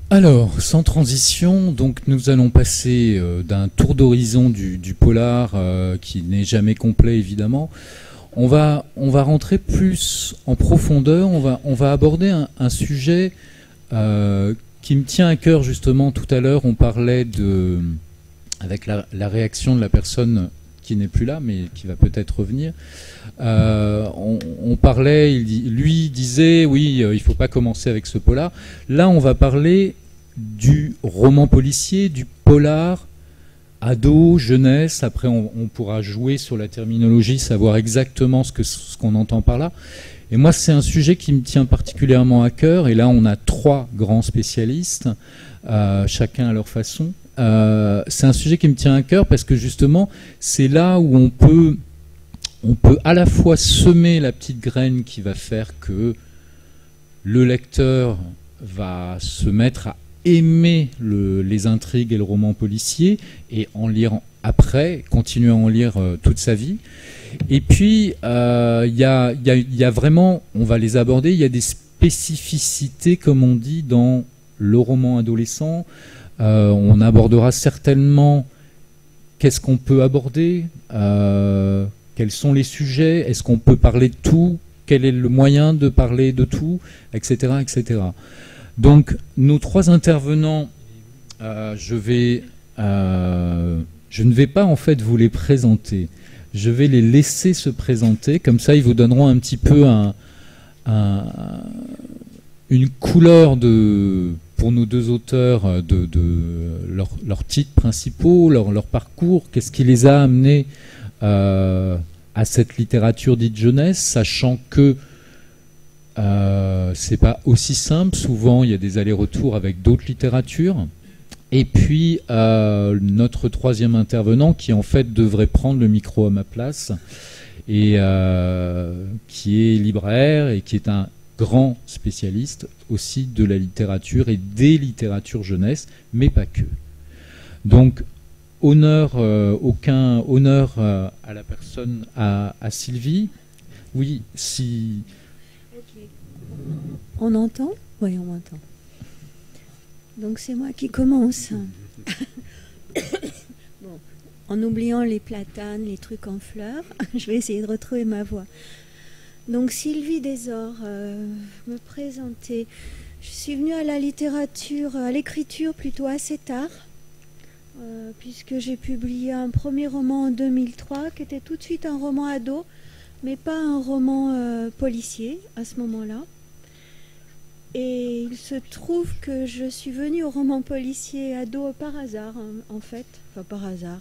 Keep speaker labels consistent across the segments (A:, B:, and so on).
A: Alors, sans transition, donc nous allons passer d'un tour d'horizon du polar qui n'est jamais complet évidemment. On va rentrer plus en profondeur. On va aborder un sujet qui me tient à cœur justement. Tout à l'heure, on parlait avec la réaction de la personne qui n'est plus là, mais qui va peut-être revenir. On parlait, lui disait, oui, il ne faut pas commencer avec ce polar. Là, on va parler du roman policier, du polar, ado, jeunesse. Après, on pourra jouer sur la terminologie, savoir exactement ce qu'on entend par là. Et moi, c'est un sujet qui me tient particulièrement à cœur. Et là, on a 3 grands spécialistes, chacun à leur façon. C'est un sujet qui me tient à cœur parce que justement, c'est là où on peut à la fois semer la petite graine qui va faire que le lecteur va se mettre à aimer les intrigues et le roman policier et en lire après, continuer à en lire toute sa vie. Et puis, il y a vraiment, on va les aborder, il y a des spécificités, comme on dit, dans le roman adolescent. On abordera certainement qu'est-ce qu'on peut aborder, quels sont les sujets, est-ce qu'on peut parler de tout, quel est le moyen de parler de tout, etc. etc. Donc nos 3 intervenants, je ne vais pas en fait vous les présenter, je vais les laisser se présenter, comme ça ils vous donneront un petit peu une couleur pour nos 2 auteurs de leurs titres principaux, leur parcours, qu'est-ce qui les a amenés à cette littérature dite jeunesse, sachant que c'est pas aussi simple, souvent il y a des allers-retours avec d'autres littératures. Et puis notre 3e intervenant qui en fait devrait prendre le micro à ma place et qui est libraire et qui est un grand spécialiste aussi de la littérature et des littératures jeunesse, mais pas que. Donc, aucun honneur à la personne, à Sylvie. Oui, si...
B: Okay. On entend? Oui, on m'entend. Donc c'est moi qui commence. Bon, en oubliant les platanes, les trucs en fleurs, je vais essayer de retrouver ma voix. Donc Sylvie Desor, me présenter. Je suis venue à la littérature, à l'écriture plutôt assez tard, puisque j'ai publié un premier roman en 2003, qui était tout de suite un roman ado, mais pas un roman policier à ce moment-là. Et il se trouve que je suis venue au roman policier ado par hasard, en fait, enfin par hasard.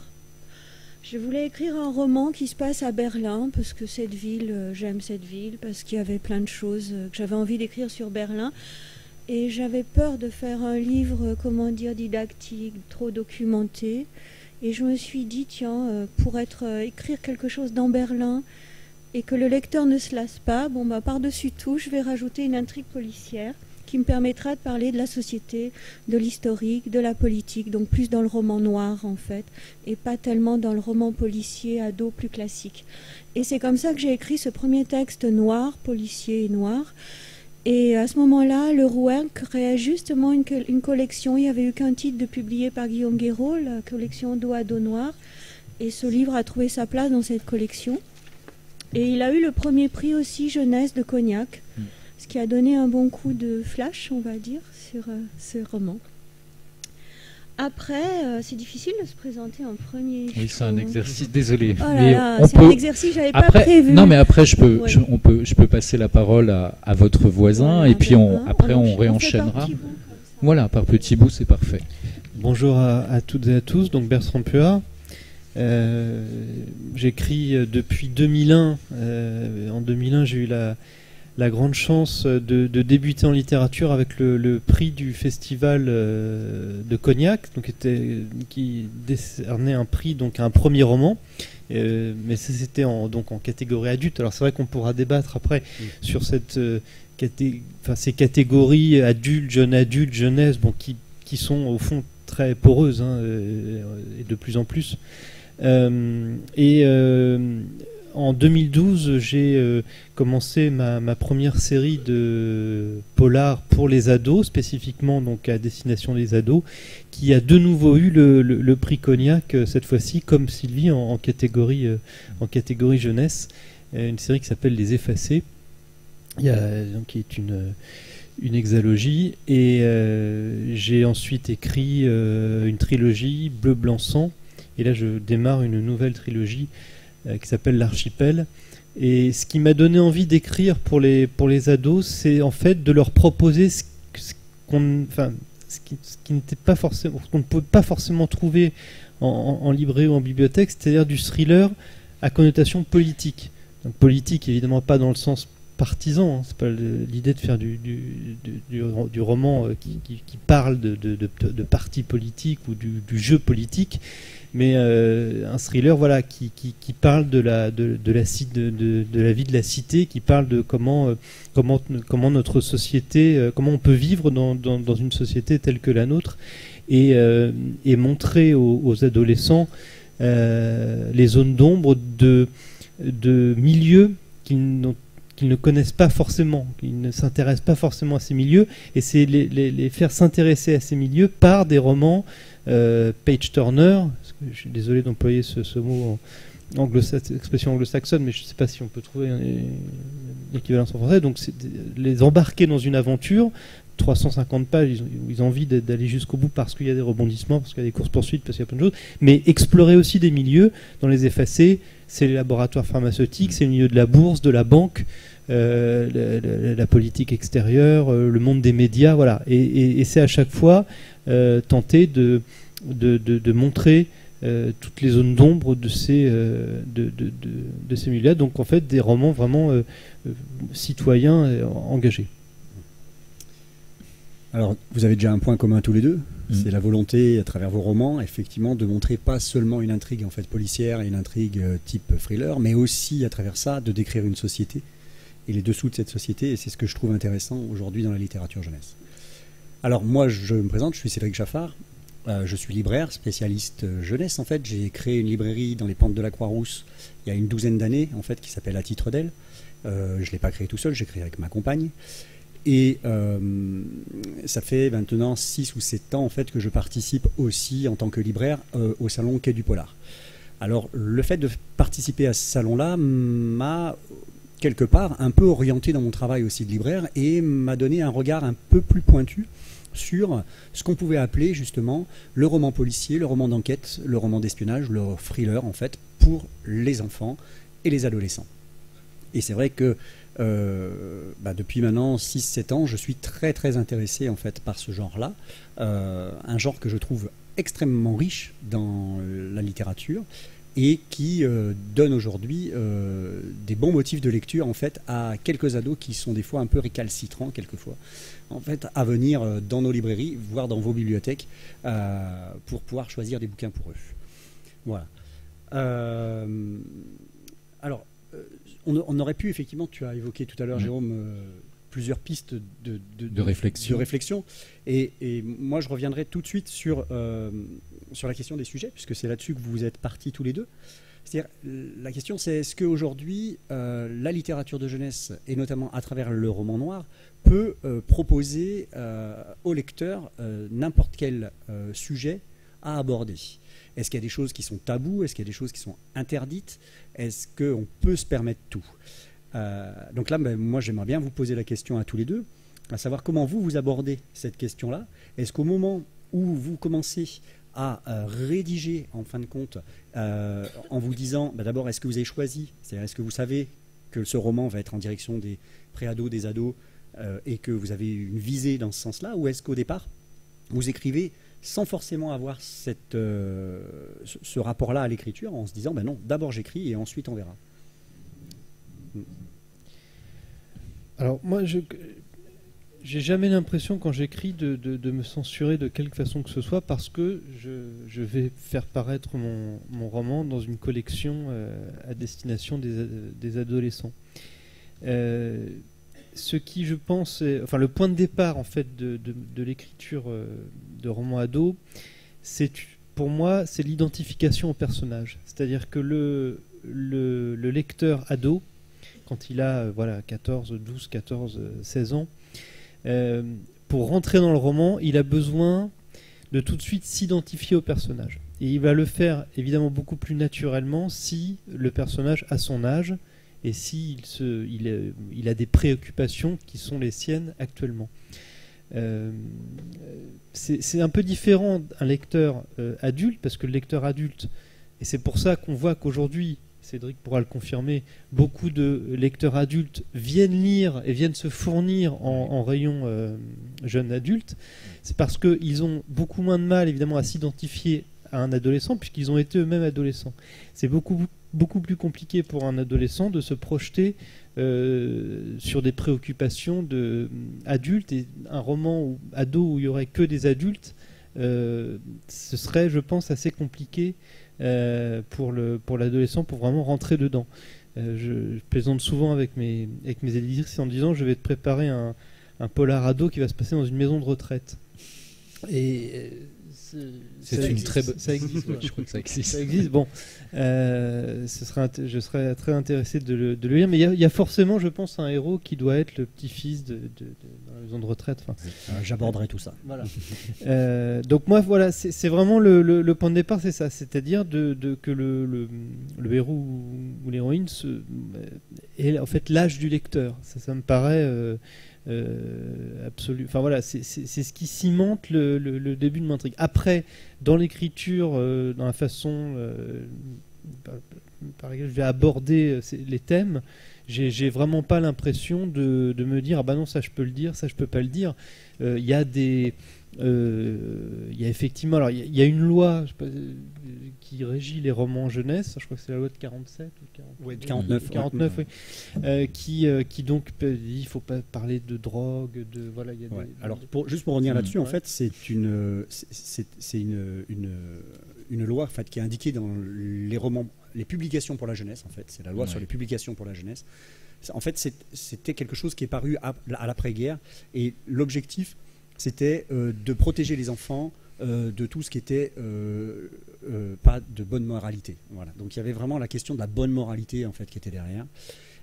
B: Je voulais écrire un roman qui se passe à Berlin, parce que cette ville, j'aime cette ville, parce qu'il y avait plein de choses que j'avais envie d'écrire sur Berlin. Et j'avais peur de faire un livre, comment dire, didactique, trop documenté. Et je me suis dit, tiens, pour écrire quelque chose dans Berlin, et que le lecteur ne se lasse pas, bon, bah, par-dessus tout, je vais rajouter une intrigue policière qui me permettra de parler de la société, de l'historique, de la politique, donc plus dans le roman noir en fait, et pas tellement dans le roman policier ado plus classique. Et c'est comme ça que j'ai écrit ce premier texte noir, policier et noir. Et à ce moment-là, le Rouen créait justement une collection. Il n'y avait eu qu'un titre de publié par Guillaume Guéraud, la collection Do Ado Noir. Et ce livre a trouvé sa place dans cette collection. Et il a eu le premier prix aussi jeunesse de Cognac, ce qui a donné un bon coup de flash, on va dire, sur ce roman. Après, c'est difficile de se présenter en premier.
A: Oui, c'est un exercice, désolé.
B: Oh là là, c'est un exercice, j'avais pas prévu.
A: Non, mais après, je peux passer la parole à votre voisin, voilà, et puis après, on réenchaînera. Voilà, par petits bouts, c'est parfait.
C: Bonjour à toutes et à tous, donc Bertrand Puat. J'écris depuis 2001. En 2001, j'ai eu la grande chance de débuter en littérature avec le prix du festival de Cognac, donc qui décernait un prix, donc un premier roman, mais c'était en catégorie adulte. Alors c'est vrai qu'on pourra débattre après sur ces catégories adulte, jeunesse, bon, qui sont au fond très poreuses, hein, et de plus en plus. En 2012, j'ai commencé ma première série de polars pour les ados, spécifiquement donc à destination des ados, qui a de nouveau eu le prix Cognac, cette fois-ci, comme Sylvie, en catégorie jeunesse. Une série qui s'appelle Les Effacés, qui est une hexalogie. Et j'ai ensuite écrit une trilogie, Bleu, Blanc, Sang. Et là, je démarre une nouvelle trilogie qui s'appelle L'Archipel. Et ce qui m'a donné envie d'écrire pour les ados, c'est en fait de leur proposer ce qui n'était pas forcément, ce qu'on ne peut pas forcément trouver en librairie ou en bibliothèque, c'est-à-dire du thriller à connotation politique. Donc, politique, évidemment, pas dans le sens partisan, hein. C'est pas l'idée de faire du roman qui parle de partis politiques ou du jeu politique, mais un thriller, voilà, qui parle de la vie de la cité, qui parle de comment notre société, comment on peut vivre dans une société telle que la nôtre, et montrer aux adolescents les zones d'ombre de milieux qu'ils ne connaissent pas forcément, qu'ils ne s'intéressent pas forcément à ces milieux, et c'est les faire s'intéresser à ces milieux par des romans page-turner. Je suis désolé d'employer ce mot expression anglo-saxonne, mais je ne sais pas si on peut trouver une équivalence en français. Donc, c'est les embarquer dans une aventure, 350 pages, ils ont envie d'aller jusqu'au bout parce qu'il y a des rebondissements, parce qu'il y a des courses-poursuites, parce qu'il y a plein de choses, mais explorer aussi des milieux. Dans Les Effacés, c'est les laboratoires pharmaceutiques, c'est le milieu de la bourse, de la banque, la politique extérieure, le monde des médias, voilà. Et c'est à chaque fois tenter de montrer toutes les zones d'ombre de ces milieux-là. Donc en fait, des romans vraiment citoyens engagés.
D: Alors, vous avez déjà un point commun tous les deux, c'est la volonté, à travers vos romans, effectivement, de montrer pas seulement une intrigue en fait policière et une intrigue type thriller, mais aussi, à travers ça, de décrire une société et les dessous de cette société, et c'est ce que je trouve intéressant aujourd'hui dans la littérature jeunesse. Alors, moi, je me présente, je suis Cédric Jaffard, je suis libraire, spécialiste jeunesse, en fait. J'ai créé une librairie dans les pentes de la Croix-Rousse il y a une douzaine d'années, en fait, qui s'appelle À titre d'elle. Je ne l'ai pas créé tout seul, j'ai créé avec ma compagne. Et ça fait maintenant 6 ou 7 ans en fait, que je participe aussi en tant que libraire au salon Quai du Polar. Alors le fait de participer à ce salon-là m'a quelque part un peu orienté dans mon travail aussi de libraire et m'a donné un regard un peu plus pointu sur ce qu'on pouvait appeler justement le roman policier, le roman d'enquête, le roman d'espionnage, le thriller en fait pour les enfants et les adolescents. Et c'est vrai que depuis maintenant 6-7 ans, je suis très très intéressé en fait par ce genre-là, un genre que je trouve extrêmement riche dans la littérature et qui donne aujourd'hui des bons motifs de lecture en fait à quelques ados qui sont des fois un peu récalcitrants quelquefois en fait à venir dans nos librairies, voire dans vos bibliothèques pour pouvoir choisir des bouquins pour eux. Voilà. Alors on aurait pu, effectivement, tu as évoqué tout à l'heure, Jérôme, plusieurs pistes de réflexion. Et moi, je reviendrai tout de suite sur la question des sujets, puisque c'est là-dessus que vous êtes partis tous les deux. C'est-à-dire, la question, c'est est-ce qu'aujourd'hui, la littérature de jeunesse, et notamment à travers le roman noir, peut proposer au lecteur n'importe quel sujet à aborder ? Est-ce qu'il y a des choses qui sont tabous? Est-ce qu'il y a des choses qui sont interdites? Est-ce qu'on peut se permettre tout? Donc là, moi, j'aimerais bien vous poser la question à tous les deux, à savoir comment vous abordez cette question-là. Est-ce qu'au moment où vous commencez à rédiger, en fin de compte, en vous disant, d'abord, est-ce que vous avez choisi? C'est-à-dire, est-ce que vous savez que ce roman va être en direction des préados, des ados, et que vous avez une visée dans ce sens-là? Ou est-ce qu'au départ, vous écrivez sans forcément avoir ce rapport-là à l'écriture, en se disant, non, d'abord j'écris et ensuite on verra.
C: Alors moi, j'ai jamais l'impression quand j'écris de me censurer de quelque façon que ce soit, parce que je vais faire paraître mon roman dans une collection à destination des adolescents. Ce qui, je pense, le point de départ en fait de l'écriture de romans ados, pour moi, c'est l'identification au personnage. C'est-à-dire que le lecteur ado, quand il a 12, 14, 16 ans, pour rentrer dans le roman, il a besoin de tout de suite s'identifier au personnage. Et il va le faire évidemment beaucoup plus naturellement si le personnage a son âge et s'il il a des préoccupations qui sont les siennes actuellement. C'est un peu différent d'un lecteur adulte, parce que le lecteur adulte, et c'est pour ça qu'on voit qu'aujourd'hui, Cédric pourra le confirmer, beaucoup de lecteurs adultes viennent lire et viennent se fournir en rayon jeunes adultes. C'est parce qu'ils ont beaucoup moins de mal évidemment à s'identifier à un adolescent, puisqu'ils ont été eux-mêmes adolescents. C'est beaucoup plus compliqué pour un adolescent de se projeter sur des préoccupations adultes, et un roman ado où il n'y aurait que des adultes, ce serait, je pense, assez compliqué pour l'adolescent pour vraiment rentrer dedans. Je plaisante souvent avec mes éditrices en disant: je vais te préparer un polar ado qui va se passer dans une maison de retraite. Et
A: c'est une très bonne.
C: Ça existe.
A: Je crois que ça existe.
C: Ça existe. Bon, je serais très intéressé de le lire, mais il y a forcément, je pense, un héros qui doit être le petit-fils de la maison de retraite. Enfin,
D: j'aborderai tout ça.
C: Voilà. Donc moi, voilà, c'est vraiment le point de départ, c'est ça, c'est-à-dire que le héros ou l'héroïne est en fait l'âge du lecteur. Ça me paraît absolu. Enfin voilà, c'est ce qui cimente le début de l'intrigue. Après, dans l'écriture, dans la façon par laquelle je vais aborder les thèmes, j'ai vraiment pas l'impression de me dire: ah bah non, ça je peux le dire, ça je peux pas le dire. Il y a effectivement, alors il y a une loi, je sais pas, qui régit les romans jeunesse, je crois que c'est la loi de 47 ou 49, oui, qui donc dit il faut pas parler de drogue, de voilà. Il y a
D: alors juste pour revenir là-dessus, en fait, c'est une loi en fait qui est indiquée dans les romans, les publications pour la jeunesse. En fait, c'est la loi sur les publications pour la jeunesse. En fait, c'était quelque chose qui est paru à l'après-guerre, et l'objectif, c'était de protéger les enfants de tout ce qui était pas de bonne moralité. Voilà. Donc il y avait vraiment la question de la bonne moralité en fait qui était derrière.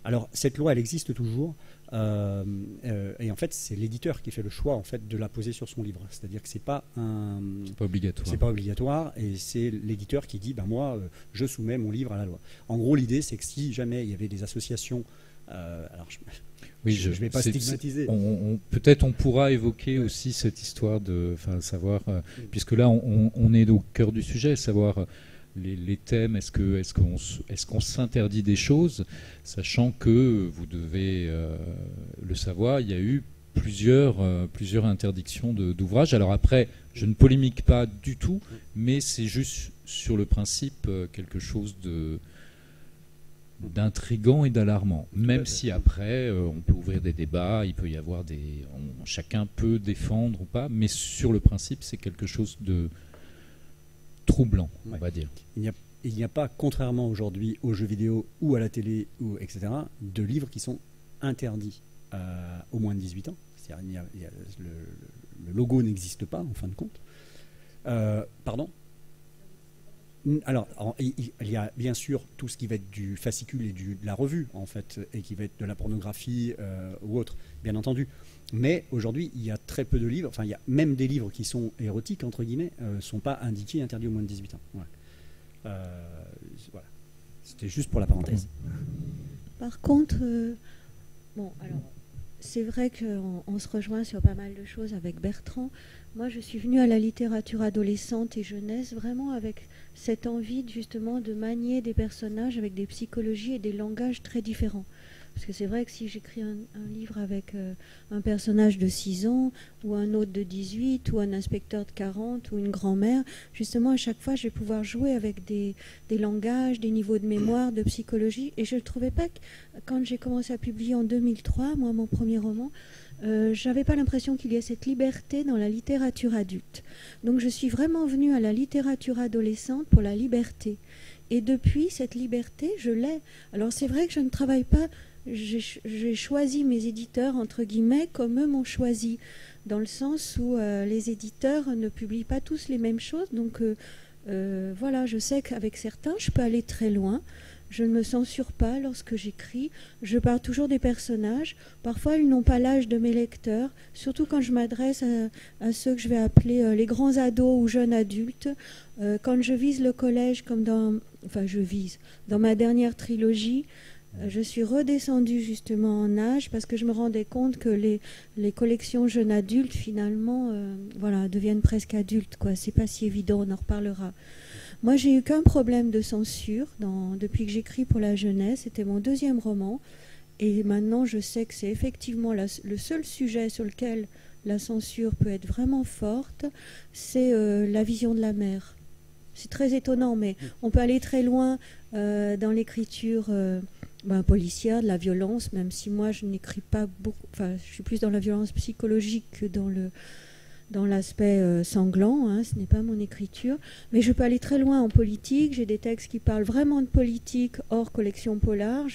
D: Alors cette loi, elle existe toujours, et en fait c'est l'éditeur qui fait le choix en fait de la poser sur son livre. C'est-à-dire que c'est pas obligatoire. C'est pas obligatoire, et c'est l'éditeur qui dit moi je soumets mon livre à la loi. En gros, l'idée c'est que si jamais il y avait des associations, alors je ne vais pas stigmatiser.
A: Peut-être on pourra évoquer aussi cette histoire de savoir, puisque là on est au cœur du sujet, savoir les thèmes. Est-ce qu'on s'interdit des choses, sachant que vous devez le savoir, il y a eu plusieurs interdictions d'ouvrages. Alors après, je ne polémique pas du tout, mais c'est juste sur le principe quelque chose d'intrigant et d'alarmant, même si après on peut ouvrir des débats, il peut y avoir chacun peut défendre ou pas, mais sur le principe c'est quelque chose de troublant, on va dire.
D: Il n'y a pas, contrairement aujourd'hui aux jeux vidéo ou à la télé ou etc., de livres qui sont interdits au moins de 18 ans. C'est-à-dire, le logo n'existe pas en fin de compte. Pardon ? Alors, il y a bien sûr tout ce qui va être du fascicule et de la revue, en fait, et qui va être de la pornographie ou autre, bien entendu. Mais aujourd'hui, il y a très peu de livres, enfin, il y a même des livres qui sont érotiques, entre guillemets, ne sont pas indiqués, interdits au moins de 18 ans. Ouais. Voilà. C'était juste pour la parenthèse.
B: Par contre, alors, c'est vrai qu'on se rejoint sur pas mal de choses avec Bertrand. Moi, je suis venue à la littérature adolescente et jeunesse vraiment avec cette envie justement de manier des personnages avec des psychologies et des langages très différents. Parce que c'est vrai que si j'écris un livre avec un personnage de 6 ans, ou un autre de 18, ou un inspecteur de 40, ou une grand-mère, justement à chaque fois je vais pouvoir jouer avec des langages, des niveaux de mémoire, de psychologie. Et je ne trouvais pas que, quand j'ai commencé à publier en 2003, moi mon premier roman, j'avais pas l'impression qu'il y ait cette liberté dans la littérature adulte. Donc je suis vraiment venue à la littérature adolescente pour la liberté. Et depuis, cette liberté, je l'ai. Alors c'est vrai que je ne travaille pas, j'ai choisi mes éditeurs, entre guillemets, comme eux m'ont choisi, dans le sens où les éditeurs ne publient pas tous les mêmes choses. Donc voilà, je sais qu'avec certains, je peux aller très loin. Je ne me censure pas lorsque j'écris. Je parle toujours des personnages. Parfois, ils n'ont pas l'âge de mes lecteurs, surtout quand je m'adresse à ceux que je vais appeler les grands ados ou jeunes adultes. Quand je vise le collège, comme dans ma dernière trilogie, je suis redescendue justement en âge parce que je me rendais compte que les collections jeunes adultes, finalement, deviennent presque adultes, quoi. C'est pas si évident, on en reparlera. Moi, j'ai eu qu'un problème de censure depuis que j'écris pour la jeunesse. C'était mon deuxième roman. Et maintenant, je sais que c'est effectivement le seul sujet sur lequel la censure peut être vraiment forte, c'est la vision de la mère. C'est très étonnant, mais on peut aller très loin dans l'écriture policière, de la violence, même si moi, je n'écris pas beaucoup. Enfin, je suis plus dans la violence psychologique que dans l'aspect sanglant, hein, ce n'est pas mon écriture, mais je peux aller très loin en politique. J'ai des textes qui parlent vraiment de politique hors collection polar,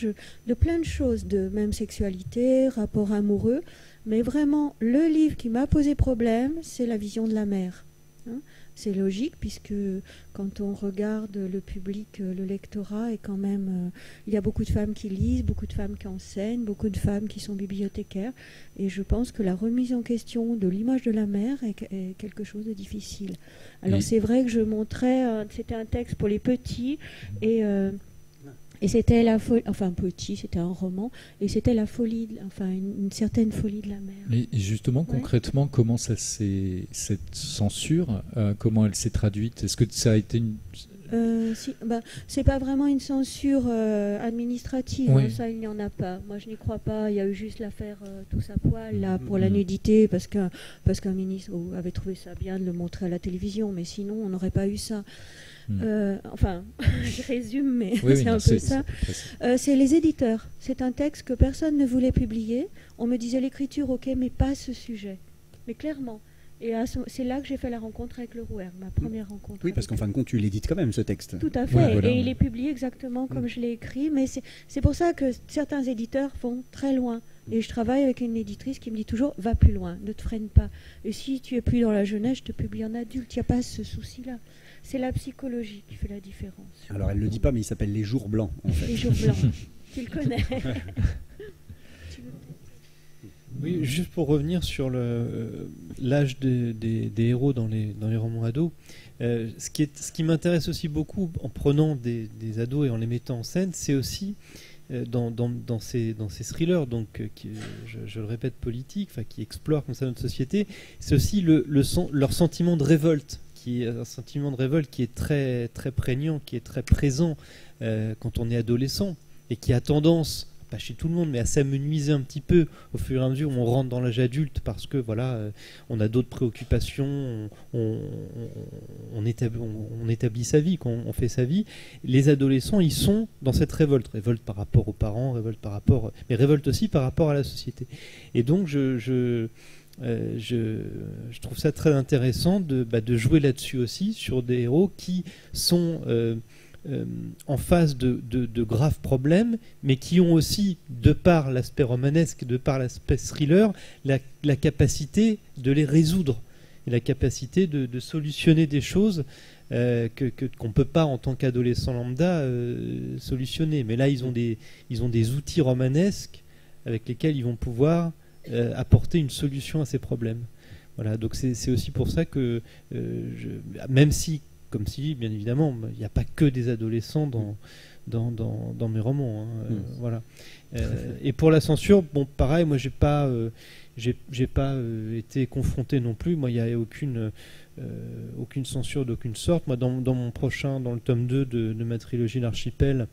B: de plein de choses, de même sexualité, rapport amoureux, mais vraiment le livre qui m'a posé problème, c'est la vision de la mère. Hein. C'est logique puisque quand on regarde le public, le lectorat est quand même... il y a beaucoup de femmes qui lisent, beaucoup de femmes qui enseignent, beaucoup de femmes qui sont bibliothécaires. Et je pense que la remise en question de l'image de la mère est quelque chose de difficile. Alors c'est vrai que je montrais... c'était un texte pour les petits et c'était la folie... Enfin, petit, c'était un roman. Et c'était la folie, une certaine folie de la mère.
A: Et justement, concrètement, comment cette censure, comment elle s'est traduite? Est-ce que ça a été une...
B: c'est pas vraiment une censure administrative,
A: oui.
B: Hein, ça il n'y en a pas. Moi je n'y crois pas. Il y a eu juste l'affaire Tous à poil là pour la nudité parce qu'un ministre avait trouvé ça bien de le montrer à la télévision, mais sinon on n'aurait pas eu ça. Je résume, mais c'est un peu ça. C'est les éditeurs. C'est un texte que personne ne voulait publier. On me disait l'écriture, ok, mais pas ce sujet. Mais clairement. Et c'est là que j'ai fait la rencontre avec Le Rouher, ma première rencontre.
D: Oui, parce qu'en fin de compte, tu l'édites quand même, ce texte.
B: Tout à fait. Ouais, voilà. Et il est publié exactement comme je l'ai écrit. Mais c'est pour ça que certains éditeurs vont très loin. Et je travaille avec une éditrice qui me dit toujours « va plus loin, ne te freine pas ». Et si tu es plus dans la jeunesse, je te publie en adulte. Il n'y a pas ce souci-là. C'est la psychologie qui fait la différence.
D: Alors, elle ne le dit pas, mais il s'appelle Les Jours Blancs, en fait.
B: Les Jours Blancs. Tu le connais.
C: Oui, juste pour revenir sur l'âge des héros dans les romans ados, ce qui m'intéresse aussi beaucoup en prenant des ados et en les mettant en scène, c'est aussi dans ces thrillers, donc je le répète, politiques, qui explorent comme ça notre société, c'est aussi leur sentiment de révolte, qui est un sentiment de révolte qui est très, très prégnant, qui est très présent quand on est adolescent et qui a tendance, pas chez tout le monde, mais à s'amenuiser un petit peu au fur et à mesure où on rentre dans l'âge adulte parce que on a d'autres préoccupations, on établit sa vie, on fait sa vie. Les adolescents, ils sont dans cette révolte par rapport aux parents, mais révolte aussi par rapport à la société. Et donc je trouve ça très intéressant de jouer là-dessus aussi, sur des héros qui sont en face de graves problèmes, mais qui ont aussi, de par l'aspect romanesque, de par l'aspect thriller, la capacité de les résoudre, et la capacité de solutionner des choses qu'on ne peut pas, en tant qu'adolescent lambda, solutionner. Mais là, ils ont des outils romanesques avec lesquels ils vont pouvoir apporter une solution à ces problèmes. Voilà, donc c'est aussi pour ça que, même si, comme si, bien évidemment, il n'y a pas que des adolescents dans mes romans. Hein, voilà. Et pour la censure, bon, pareil, moi, j'ai pas été confronté non plus. Moi, il n'y a aucune censure d'aucune sorte. Moi, dans le tome 2 de ma trilogie L'Archipel,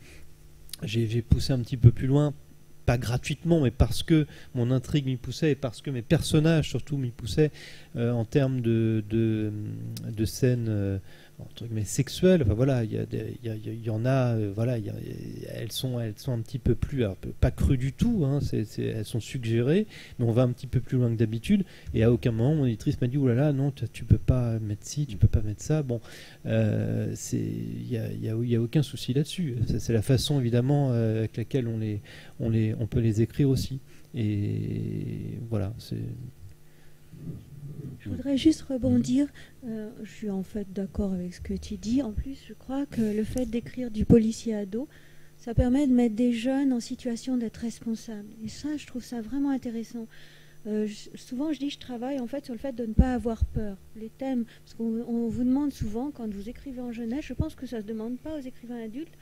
C: j'ai poussé un petit peu plus loin, pas gratuitement, mais parce que mon intrigue m'y poussait et parce que mes personnages surtout m'y poussaient en termes de scènes entre guillemets sexuelles. Enfin voilà, il y en a, voilà, elles sont un petit peu plus, alors, pas crues du tout, hein, elles sont suggérées, mais on va un petit peu plus loin que d'habitude. Et à aucun moment mon éditrice m'a dit oh là là, non, tu peux pas mettre ci, tu peux pas mettre ça. Bon, il y a aucun souci là-dessus. C'est la façon évidemment avec laquelle on peut les écrire aussi. Et voilà, c'est...
B: Je voudrais juste rebondir. Je suis en fait d'accord avec ce que tu dis. En plus, je crois que le fait d'écrire du policier ado, ça permet de mettre des jeunes en situation d'être responsables. Et ça, je trouve ça vraiment intéressant. Souvent, je dis que je travaille en fait sur le fait de ne pas avoir peur. Les thèmes, parce qu'on vous demande souvent, quand vous écrivez en jeunesse, je pense que ça ne se demande pas aux écrivains adultes,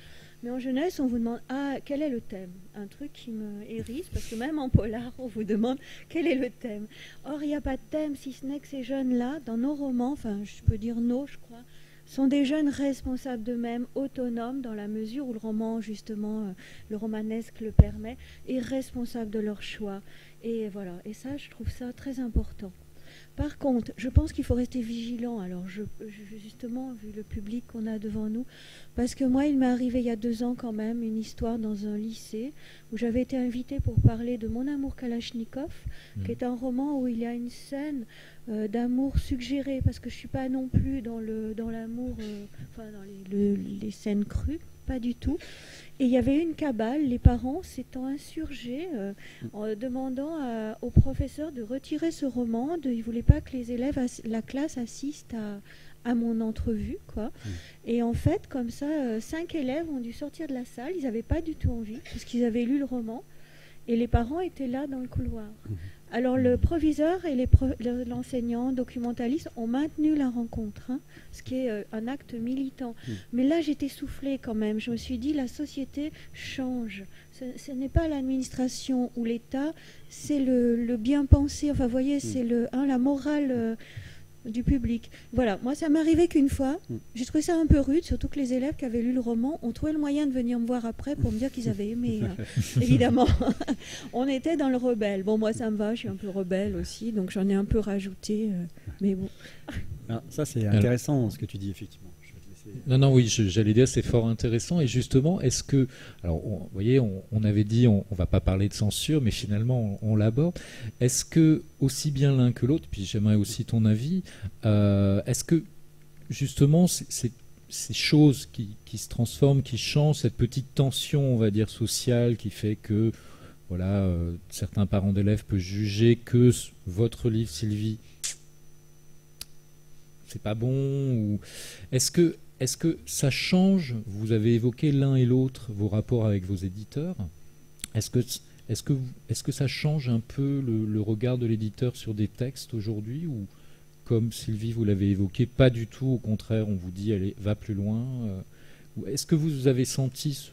B: mais en jeunesse, on vous demande quel est le thème. Un truc qui me hérisse, parce que même en polar, on vous demande quel est le thème. Or, il n'y a pas de thème, si ce n'est que ces jeunes-là, dans nos romans, enfin, je peux dire nos, je crois, sont des jeunes responsables d'eux-mêmes, autonomes, dans la mesure où le roman, justement, le romanesque le permet, et responsables de leurs choix. Et voilà, et ça, je trouve ça très important. Par contre, je pense qu'il faut rester vigilant, alors justement, vu le public qu'on a devant nous, parce que moi, il m'est arrivé il y a 2 ans quand même une histoire dans un lycée où j'avais été invitée pour parler de Mon amour Kalachnikov, qui est un roman où il y a une scène d'amour suggérée, parce que je ne suis pas non plus dans l'amour, enfin dans les scènes crues, pas du tout. Et il y avait une cabale, les parents s'étant insurgés en demandant au professeur de retirer ce roman. Ils ne voulaient pas que les élèves, la classe assiste à mon entrevue, quoi. Et en fait, comme ça, 5 élèves ont dû sortir de la salle. Ils n'avaient pas du tout envie, parce qu'ils avaient lu le roman. Et les parents étaient là dans le couloir. Alors le proviseur et l'enseignant documentaliste ont maintenu la rencontre, hein, ce qui est un acte militant. Mais là, j'étais soufflée quand même. Je me suis dit, la société change. Ce n'est pas l'administration ou l'État, c'est le bien pensé. Enfin, vous voyez, c'est la morale du public. Voilà, moi, ça m'est arrivé qu'une fois. J'ai trouvé ça un peu rude, surtout que les élèves qui avaient lu le roman ont trouvé le moyen de venir me voir après pour me dire qu'ils avaient aimé. Évidemment, on était dans le rebelle. Bon, moi, ça me va, je suis un peu rebelle aussi, donc j'en ai un peu rajouté. Mais bon.
D: Ah, ça, c'est intéressant ce que tu dis, effectivement.
A: Non, oui, j'allais dire c'est fort intéressant. Et justement, est-ce que, alors, vous voyez, on avait dit on va pas parler de censure, mais finalement on l'aborde. Est-ce que aussi bien l'un que l'autre, puis j'aimerais aussi ton avis, est-ce que justement ces choses qui se transforment, qui changent, cette petite tension, on va dire sociale, qui fait que voilà, certains parents d'élèves peuvent juger que votre livre, Sylvie, c'est pas bon, ou est-ce que ça change? Vous avez évoqué l'un et l'autre vos rapports avec vos éditeurs. Est-ce que ça change un peu le regard de l'éditeur sur des textes aujourd'hui, ou comme Sylvie vous l'avez évoqué, pas du tout, au contraire, on vous dit allez, va plus loin. Est-ce que vous avez senti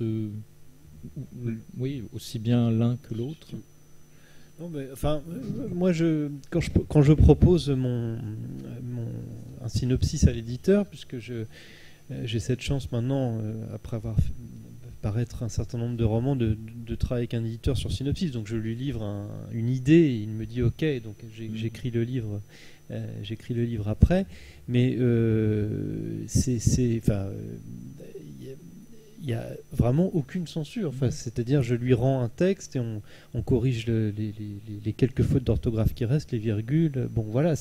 A: oui, aussi bien l'un que l'autre?
C: Non, mais, enfin, moi, quand je propose un synopsis à l'éditeur, puisque j'ai cette chance maintenant, après avoir fait paraître un certain nombre de romans, de travailler avec un éditeur sur synopsis. Donc je lui livre une idée et il me dit OK. Donc j'écris le livre. J'écris le livre après. Mais il n'y a vraiment aucune censure. Enfin, c'est-à-dire, je lui rends un texte et on corrige les quelques fautes d'orthographe qui restent, les virgules. Bon, voilà.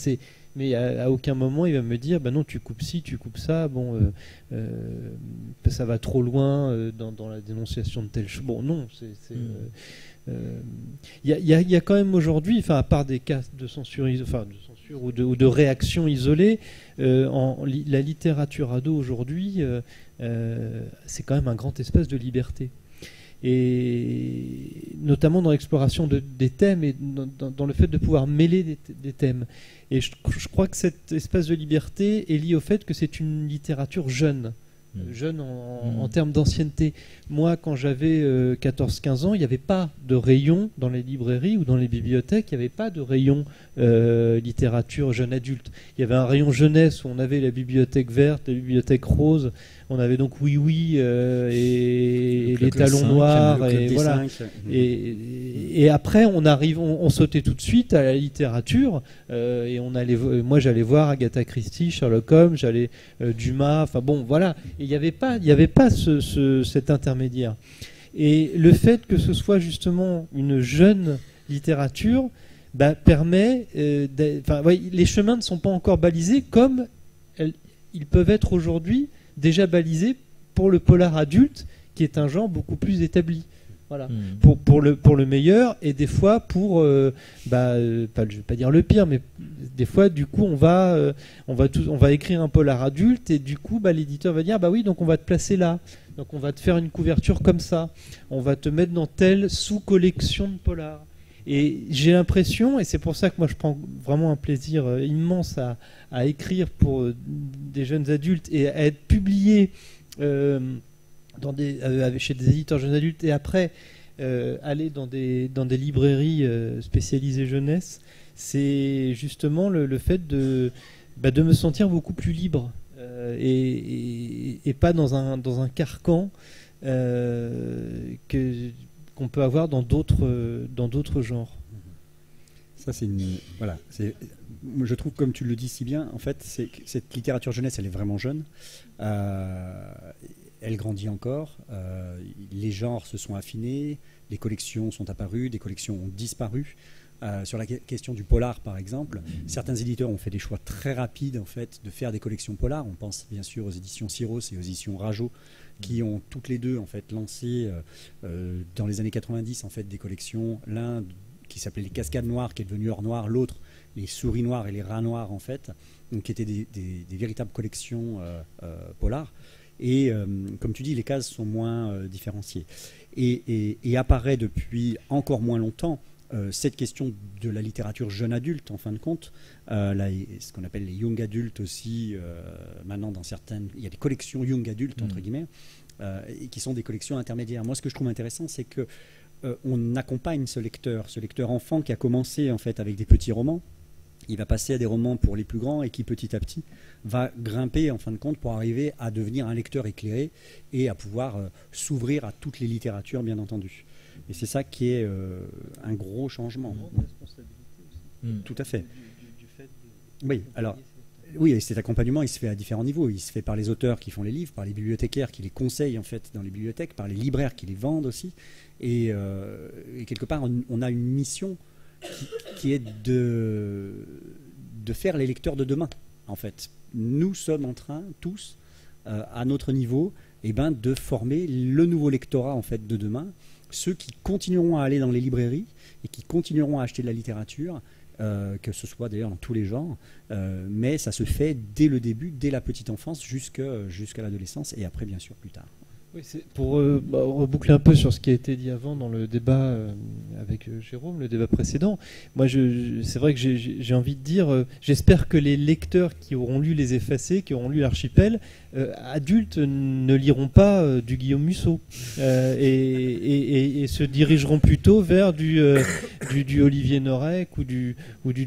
C: Mais à aucun moment, il va me dire non, tu coupes ci, tu coupes ça. Bon, ça va trop loin dans la dénonciation de telle chose. Bon, non. Il y a quand même aujourd'hui, à part des cas de censure, ou de réactions isolées, la littérature ado aujourd'hui, c'est quand même un grand espace de liberté. Et notamment dans l'exploration des thèmes et dans le fait de pouvoir mêler des thèmes. Et je crois que cet espace de liberté est lié au fait que c'est une littérature jeune. Jeune en termes d'ancienneté. Moi, quand j'avais 14-15 ans, il n'y avait pas de rayon dans les librairies ou dans les bibliothèques, il n'y avait pas de rayon littérature jeune adulte. Il y avait un rayon jeunesse où on avait la bibliothèque verte, la bibliothèque rose, on avait donc Oui et les talons noirs, et voilà. Et après, on sautait tout de suite à la littérature, et moi j'allais voir Agatha Christie, Sherlock Holmes, j'allais Dumas, enfin bon, voilà. Et il n'y avait pas cet intermédiaire. Et le fait que ce soit justement une jeune littérature permet... les chemins ne sont pas encore balisés comme ils peuvent être aujourd'hui déjà balisés pour le polar adulte, qui est un genre beaucoup plus établi. Voilà. Pour le meilleur, et des fois pour, je vais pas dire le pire, mais des fois, du coup, on va écrire un polar adulte, et du coup, l'éditeur va dire, oui, donc on va te placer là. Donc on va te faire une couverture comme ça. On va te mettre dans telle sous-collection de polar. Et j'ai l'impression, et c'est pour ça que moi je prends vraiment un plaisir immense à écrire pour des jeunes adultes et à être publié chez des éditeurs jeunes adultes, et après aller dans des librairies spécialisées jeunesse, c'est justement le fait de me sentir beaucoup plus libre et pas dans un carcan qu'on peut avoir dans d'autres genres.
D: Ça, je trouve, comme tu le dis si bien, en fait, cette littérature jeunesse, elle est vraiment jeune. Elle grandit encore. Les genres se sont affinés. Les collections sont apparues. Des collections ont disparu. Sur la question du polar, par exemple, certains éditeurs ont fait des choix très rapides, en fait, de faire des collections polar. On pense bien sûr aux éditions Syros et aux éditions Rajo, qui ont toutes les deux, en fait, lancé dans les années 90, en fait, des collections. L'un qui s'appelait les Cascades Noires, qui est devenu Or Noir, l'autre les Souris Noires et les Rats Noirs, en fait, donc qui étaient des véritables collections polar. Et comme tu dis, les cases sont moins différenciées. Et apparaît depuis encore moins longtemps cette question de la littérature jeune adulte, en fin de compte, ce qu'on appelle les young adultes aussi, maintenant dans certaines, il y a des collections young adultes, entre guillemets, et qui sont des collections intermédiaires. Moi, ce que je trouve intéressant, c'est que on accompagne ce lecteur enfant qui a commencé en fait avec des petits romans. Il va passer à des romans pour les plus grands et qui petit à petit va grimper en fin de compte pour arriver à devenir un lecteur éclairé et à pouvoir s'ouvrir à toutes les littératures, bien entendu. Et c'est ça qui est un gros changement. Tout à fait. Oui, alors, oui, et cet accompagnement, il se fait à différents niveaux. Il se fait par les auteurs qui font les livres, par les bibliothécaires qui les conseillent en fait dans les bibliothèques, par les libraires qui les vendent aussi. Et quelque part, on a une mission qui est de faire les lecteurs de demain, en fait. Nous sommes en train, tous, à notre niveau, de former le nouveau lectorat en fait, de demain, ceux qui continueront à aller dans les librairies et qui continueront à acheter de la littérature, que ce soit d'ailleurs dans tous les genres, mais ça se fait dès le début, dès la petite enfance, jusqu'à l'adolescence, et après, bien sûr, plus tard.
C: Oui, c'est pour reboucler un peu sur ce qui a été dit avant dans le débat avec Jérôme, le débat précédent. Moi, c'est vrai que j'ai envie de dire, j'espère que les lecteurs qui auront lu Les Effacés, qui auront lu L'Archipel, adultes ne liront pas du Guillaume Musso et se dirigeront plutôt vers du Olivier Norek ou du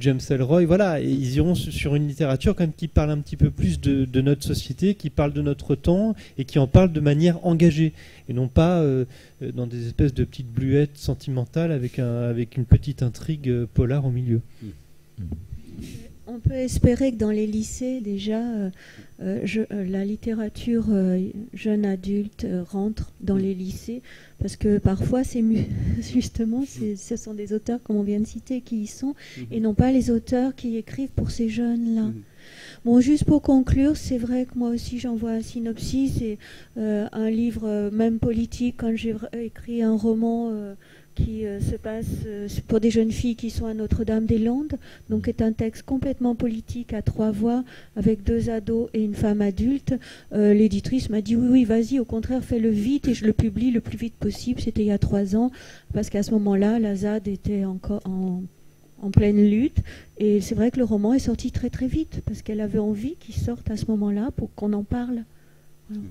C: James Ellroy. Voilà, et ils iront sur une littérature quand même qui parle un petit peu plus de notre société, qui parle de notre temps et qui en parle de manière engagée et non pas dans des espèces de petites bluettes sentimentales avec une petite intrigue polar au milieu.
B: On peut espérer que dans les lycées, déjà, la littérature jeune adulte rentre dans les lycées, parce que parfois, justement, ce sont des auteurs, comme on vient de citer, qui y sont, et non pas les auteurs qui écrivent pour ces jeunes-là. Bon, juste pour conclure, c'est vrai que moi aussi j'envoie un synopsis et un livre, même politique, quand j'ai écrit un roman qui se passe pour des jeunes filles qui sont à Notre-Dame-des-Landes, donc est un texte complètement politique à 3 voix, avec 2 ados et une femme adulte. L'éditrice m'a dit oui, vas-y, au contraire, fais-le vite et je le publie le plus vite possible. C'était il y a 3 ans, parce qu'à ce moment-là, la ZAD était encore en pleine lutte, et c'est vrai que le roman est sorti très très vite, parce qu'elle avait envie qu'il sorte à ce moment-là pour qu'on en parle. Voilà.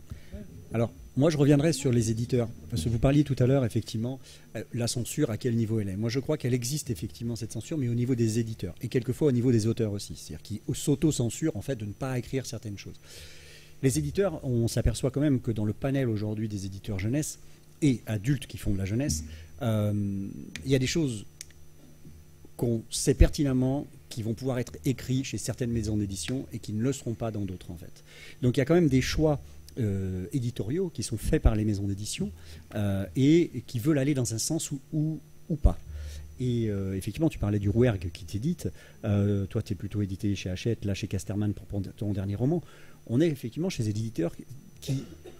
D: Alors, moi je reviendrai sur les éditeurs, parce que vous parliez tout à l'heure, effectivement, la censure, à quel niveau elle est. Moi je crois qu'elle existe effectivement, cette censure, mais au niveau des éditeurs, et quelquefois au niveau des auteurs aussi, c'est-à-dire qui s'auto-censurent en fait de ne pas écrire certaines choses. Les éditeurs, on s'aperçoit quand même que dans le panel aujourd'hui des éditeurs jeunesse, et adultes qui font de la jeunesse, il y a des choses qu'on sait pertinemment qui vont pouvoir être écrits chez certaines maisons d'édition et qui ne le seront pas dans d'autres en fait. Donc il y a quand même des choix éditoriaux qui sont faits par les maisons d'édition et qui veulent aller dans un sens ou pas. Et effectivement, tu parlais du Rouergue qui t'édite. Toi, tu es plutôt édité chez Hachette, là chez Casterman pour ton dernier roman. On est effectivement chez des éditeurs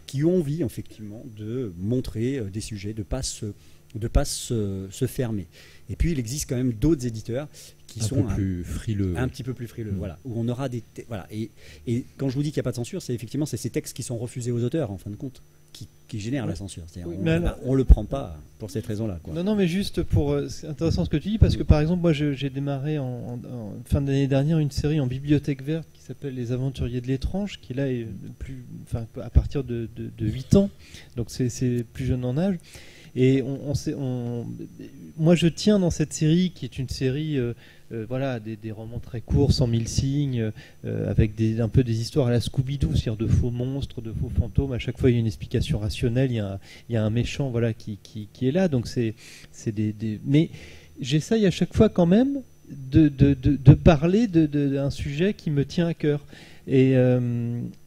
D: qui ont envie effectivement de montrer des sujets, de ne pas se de pas se fermer. Et puis il existe quand même d'autres éditeurs qui sont
A: plus frileux.
D: Un petit peu plus frileux, voilà, où on aura voilà. Et quand je vous dis qu'il n'y a pas de censure, c'est effectivement ces textes qui sont refusés aux auteurs en fin de compte qui génèrent la censure. C'est-à-dire on le prend pas pour cette raison-là, quoi.
C: Non, mais juste pour c'est intéressant ce que tu dis, parce que par exemple moi j'ai démarré en fin d'année dernière une série en bibliothèque verte qui s'appelle Les Aventuriers de l'étrange, qui là est à partir de 8 ans, donc c'est plus jeune en âge. Et moi je tiens dans cette série qui est une série voilà, des romans très courts, 100 000 signes, avec un peu des histoires à la Scooby-Doo, c'est-à-dire de faux monstres, de faux fantômes. À chaque fois il y a une explication rationnelle, il y a un méchant, voilà, qui est là. Donc mais j'essaye à chaque fois quand même de parler d'un sujet qui me tient à cœur.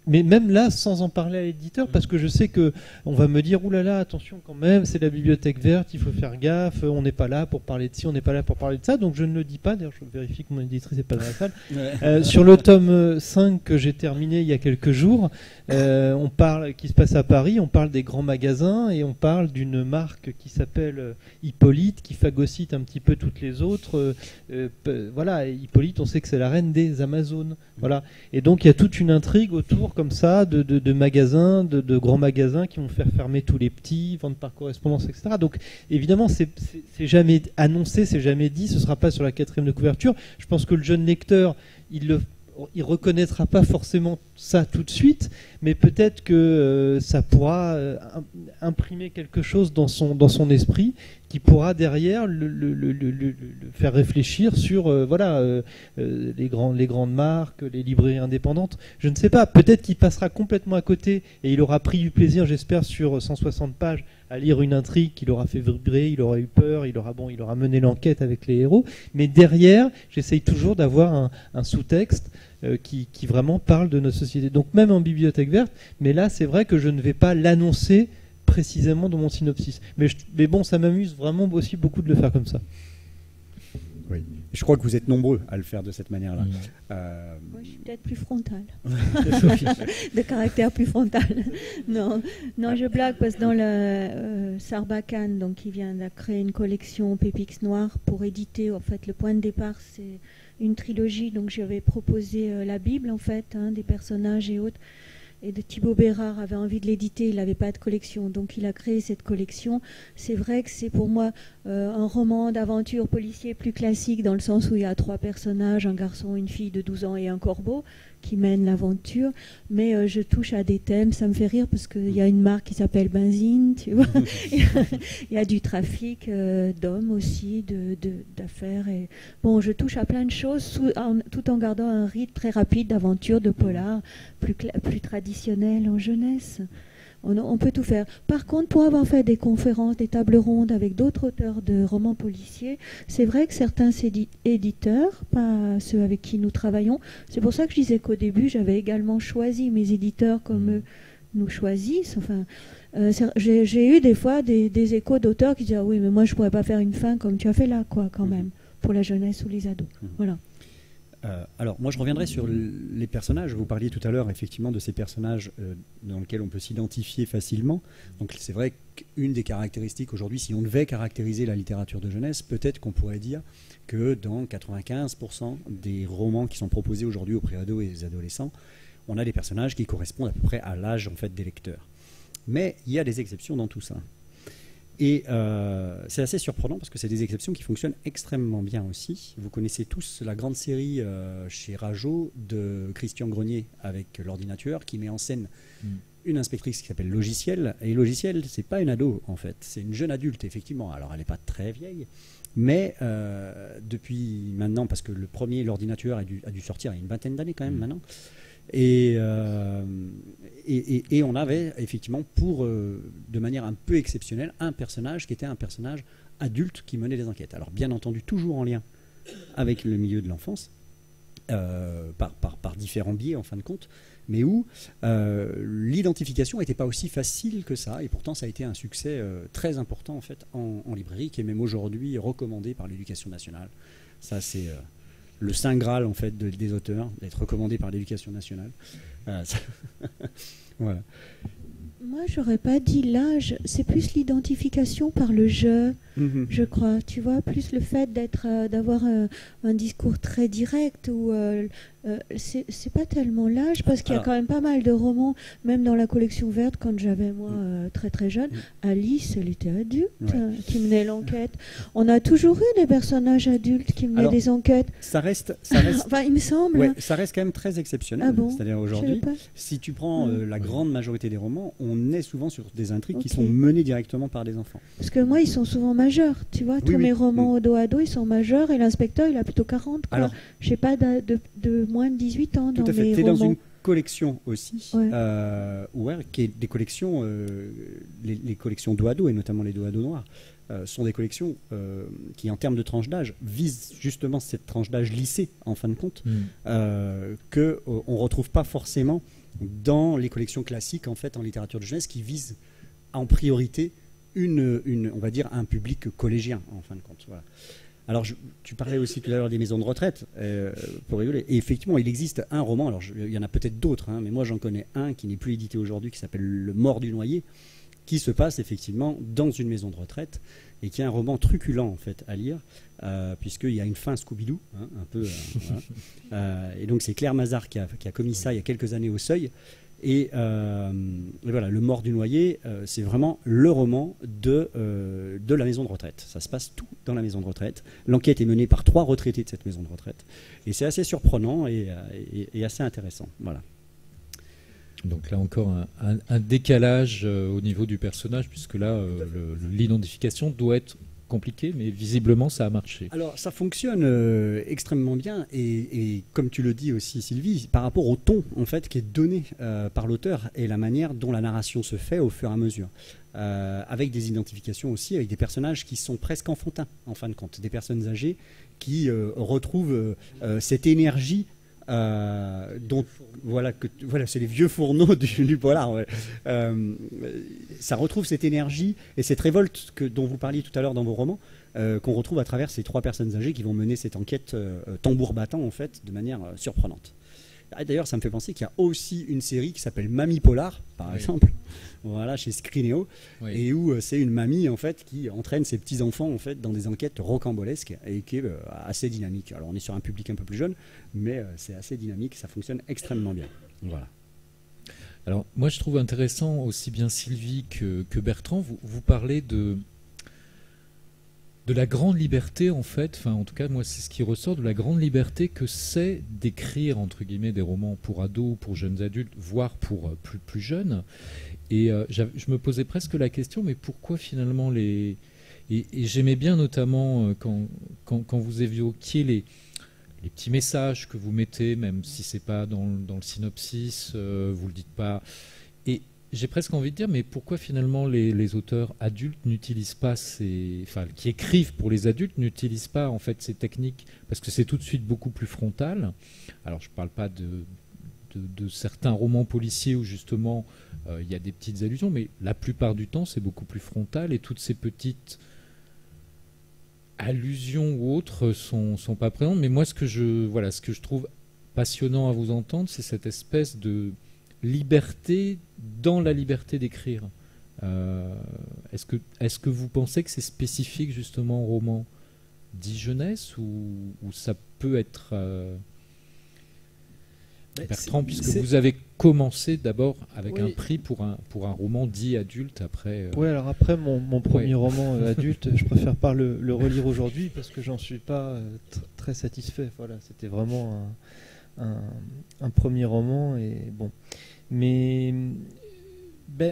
C: Mais même là, sans en parler à l'éditeur, parce que je sais que on va me dire oulala, attention quand même, c'est la bibliothèque verte, il faut faire gaffe, on n'est pas là pour parler de ci, on n'est pas là pour parler de ça, donc je ne le dis pas. D'ailleurs, je vérifie que mon éditrice n'est pas dans la salle. Sur le tome 5 que j'ai terminé il y a quelques jours, on parle, qui se passe à Paris, on parle des grands magasins et on parle d'une marque qui s'appelle Hippolyte, qui phagocyte un petit peu toutes les autres. Voilà, Hippolyte, on sait que c'est la reine des Amazones. Voilà. Et donc il y a toute une intrigue autour comme ça de magasins, de grands magasins qui vont faire fermer tous les petits, vendre par correspondance, etc. Donc évidemment c'est jamais annoncé, c'est jamais dit, ce sera pas sur la 4e de couverture. Je pense que le jeune lecteur il reconnaîtra pas forcément ça tout de suite, mais peut-être que ça pourra imprimer quelque chose dans son esprit qui pourra derrière le faire réfléchir sur les grandes marques, les librairies indépendantes. Je ne sais pas, peut-être qu'il passera complètement à côté et il aura pris du plaisir, j'espère, sur 160 pages à lire une intrigue qui l'aura fait vibrer, il aura eu peur, il aura mené l'enquête avec les héros, mais derrière, j'essaye toujours d'avoir un sous-texte qui vraiment parle de notre société. Donc même en bibliothèque verte, mais là c'est vrai que je ne vais pas l'annoncer précisément dans mon synopsis. Mais bon, ça m'amuse vraiment aussi beaucoup de le faire comme ça.
D: Oui. Je crois que vous êtes nombreux à le faire de cette manière-là.
B: Moi, je suis peut-être plus frontale. De caractère plus frontal. Non, je blague parce que dans le Sarbacane, donc, qui vient de créer une collection Pépix Noir pour éditer, en fait, le point de départ, c'est une trilogie. Donc, j'avais proposé la Bible, en fait, des personnages et autres. Et de Thibaut Bérard avait envie de l'éditer, il n'avait pas de collection, donc il a créé cette collection. C'est vrai que c'est pour moi un roman d'aventure policier plus classique, dans le sens où il y a 3 personnages, un garçon, une fille de 12 ans et un corbeau qui mènent l'aventure, mais je touche à des thèmes, ça me fait rire parce qu'il y a une marque qui s'appelle Benzine, tu vois. Il y a du trafic d'hommes aussi, d'affaires. Et bon, je touche à plein de choses tout en gardant un rythme très rapide d'aventure, de polar, plus traditionnel en jeunesse. On peut tout faire. Par contre, pour avoir fait des conférences, des tables rondes avec d'autres auteurs de romans policiers, c'est vrai que certains éditeurs, pas ceux avec qui nous travaillons, c'est pour ça que je disais qu'au début, j'avais également choisi mes éditeurs comme eux nous choisissent. Enfin, j'ai eu des fois des échos d'auteurs qui disaient ah oui, mais moi je pourrais pas faire une fin comme tu as fait là, quoi, quand même, pour la jeunesse ou les ados. Voilà.
D: Alors, moi, je reviendrai sur les personnages. Vous parliez tout à l'heure, effectivement, de ces personnages dans lesquels on peut s'identifier facilement. Donc, c'est vrai qu'une des caractéristiques aujourd'hui, si on devait caractériser la littérature de jeunesse, peut-être qu'on pourrait dire que dans 95% des romans qui sont proposés aujourd'hui aux préados et aux adolescents, on a des personnages qui correspondent à peu près à l'âge, en fait, des lecteurs. Mais il y a des exceptions dans tout ça. Et c'est assez surprenant parce que c'est des exceptions qui fonctionnent extrêmement bien aussi. Vous connaissez tous la grande série chez Rajo de Christian Grenier avec l'ordinateur qui met en scène une inspectrice qui s'appelle Logiciel. Et Logiciel, c'est pas une ado en fait, c'est une jeune adulte effectivement. Alors elle n'est pas très vieille, mais depuis maintenant, parce que le premier, l'ordinateur a dû sortir il y a une vingtaine d'années quand même maintenant. Et on avait effectivement de manière un peu exceptionnelle, un personnage qui était un personnage adulte qui menait des enquêtes. Alors bien entendu toujours en lien avec le milieu de l'enfance, par différents biais en fin de compte, mais où l'identification n'était pas aussi facile que ça, et pourtant ça a été un succès très important en fait en librairie, qui est même aujourd'hui recommandé par l'Éducation nationale. Ça c'est le saint graal en fait des auteurs, d'être recommandé par l'Éducation nationale. Voilà.
B: Moi, j'aurais pas dit l'âge, c'est plus l'identification par le jeu, je crois. Tu vois, plus le fait d'avoir un discours très direct ou c'est pas tellement l'âge, parce qu'il y a quand même pas mal de romans, même dans la collection verte quand j'avais moi très très jeune. Alice, elle était adulte, qui menait l'enquête. On a toujours eu des personnages adultes qui menaient des enquêtes.
D: Ça reste
B: enfin, il me semble.
D: Ça reste quand même très exceptionnel.
B: Ah bon,
D: c'est-à-dire aujourd'hui, si tu prends la grande majorité des romans, on est souvent sur des intrigues qui sont menées directement par des enfants.
B: Parce que moi, ils sont souvent majeurs, tu vois. Tous mes romans au dos à dos, ils sont majeurs, et l'inspecteur, il a plutôt 40. Quoi. Alors, je n'ai pas de moins de 18 ans dans mes romans. Tout à fait. Tu es dans une
D: collection aussi, qui est des collections, les collections dos à dos, et notamment les dos à dos noirs, sont des collections qui, en termes de tranche d'âge, visent justement cette tranche d'âge lycée, en fin de compte, qu'on ne retrouve pas forcément dans les collections classiques, en fait, en littérature de jeunesse, qui visent en priorité on va dire, un public collégien, en fin de compte. Voilà. Alors, tu parlais aussi tout à l'heure des maisons de retraite, pour rigoler. Et effectivement, il existe un roman, alors il y en a peut-être d'autres, mais moi j'en connais un qui n'est plus édité aujourd'hui, qui s'appelle Le Mort du Noyer, qui se passe effectivement dans une maison de retraite, et qui est un roman truculent, en fait, à lire, puisqu'il y a une fin Scooby-Doo, un peu. Et donc, c'est Claire Mazard qui a commis ça il y a quelques années au Seuil. Et voilà, Le Mort du Noyer, c'est vraiment le roman de la maison de retraite. Ça se passe tout dans la maison de retraite. L'enquête est menée par 3 retraités de cette maison de retraite. Et c'est assez surprenant et assez intéressant. Voilà.
A: Donc là encore, un décalage au niveau du personnage, puisque là, l'identification doit être compliqué, mais visiblement ça a marché.
D: Alors ça fonctionne extrêmement bien, et comme tu le dis aussi, Sylvie, par rapport au ton en fait qui est donné par l'auteur et la manière dont la narration se fait au fur et à mesure, avec des identifications aussi, avec des personnages qui sont presque enfantins en fin de compte, des personnes âgées qui retrouvent cette énergie. Voilà, c'est les vieux fourneaux du polar. Ouais. Ça retrouve cette énergie et cette révolte dont vous parliez tout à l'heure dans vos romans, qu'on retrouve à travers ces 3 personnes âgées qui vont mener cette enquête tambour battant, en fait, de manière surprenante. D'ailleurs, ça me fait penser qu'il y a aussi une série qui s'appelle Mamie Polar, par exemple, voilà, chez Scrinéo, et où c'est une mamie en fait qui entraîne ses petits enfants en fait dans des enquêtes rocambolesques et qui est assez dynamique. Alors on est sur un public un peu plus jeune, mais c'est assez dynamique, ça fonctionne extrêmement bien. Voilà.
A: Alors moi je trouve intéressant aussi bien Sylvie que Bertrand, vous parlez de la grande liberté, en fait, enfin en tout cas moi c'est ce qui ressort de la grande liberté que c'est d'écrire entre guillemets des romans pour ados, pour jeunes adultes, voire pour plus jeunes. Et je me posais presque la question, mais pourquoi finalement et j'aimais bien notamment quand vous évoquiez les petits messages que vous mettez, même si c'est pas dans le synopsis, vous le dites pas. Et j'ai presque envie de dire, mais pourquoi finalement les auteurs adultes n'utilisent pas qui écrivent pour les adultes n'utilisent pas en fait ces techniques, parce que c'est tout de suite beaucoup plus frontal. Alors je parle pas de certains romans policiers où justement il y a des petites allusions, mais la plupart du temps c'est beaucoup plus frontal, et toutes ces petites allusions ou autres sont pas présentes. Mais moi ce que je trouve passionnant à vous entendre, c'est cette espèce de liberté dans la liberté d'écrire. Est-ce que vous pensez que c'est spécifique justement au roman dit jeunesse, ou ça peut être Bertrand, puisque vous avez commencé d'abord avec un prix pour un roman dit adulte après.
C: Oui, alors après mon premier roman adulte, je préfère pas le relire aujourd'hui parce que j'en suis pas très satisfait. Voilà, c'était vraiment un premier roman, et bon. Mais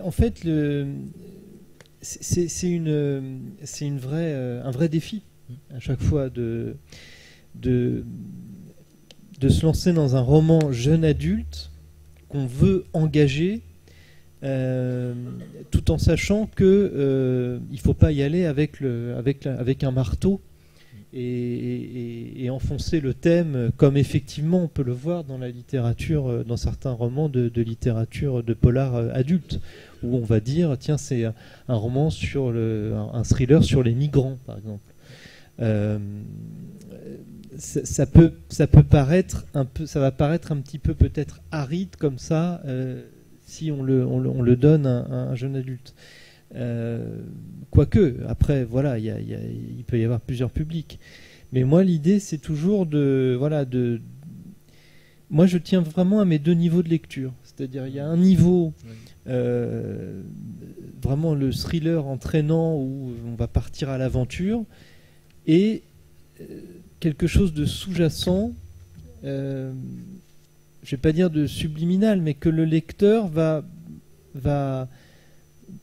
C: en fait, c'est un vrai défi à chaque fois de se lancer dans un roman jeune adulte qu'on veut engager, tout en sachant que il faut pas y aller avec un marteau et enfoncer le thème, comme effectivement on peut le voir dans la littérature, dans certains romans de littérature de polar adulte, où on va dire tiens, c'est un roman sur un thriller sur les migrants, par exemple. Ça va paraître un petit peu peut-être aride comme ça, si on le donne à un jeune adulte. Quoique, après, voilà, il peut y avoir plusieurs publics. Mais moi, l'idée, c'est toujours moi, je tiens vraiment à mes 2 niveaux de lecture. C'est-à-dire, il y a un niveau, vraiment le thriller entraînant où on va partir à l'aventure, et quelque chose de sous-jacent, je ne vais pas dire de subliminal, mais que le lecteur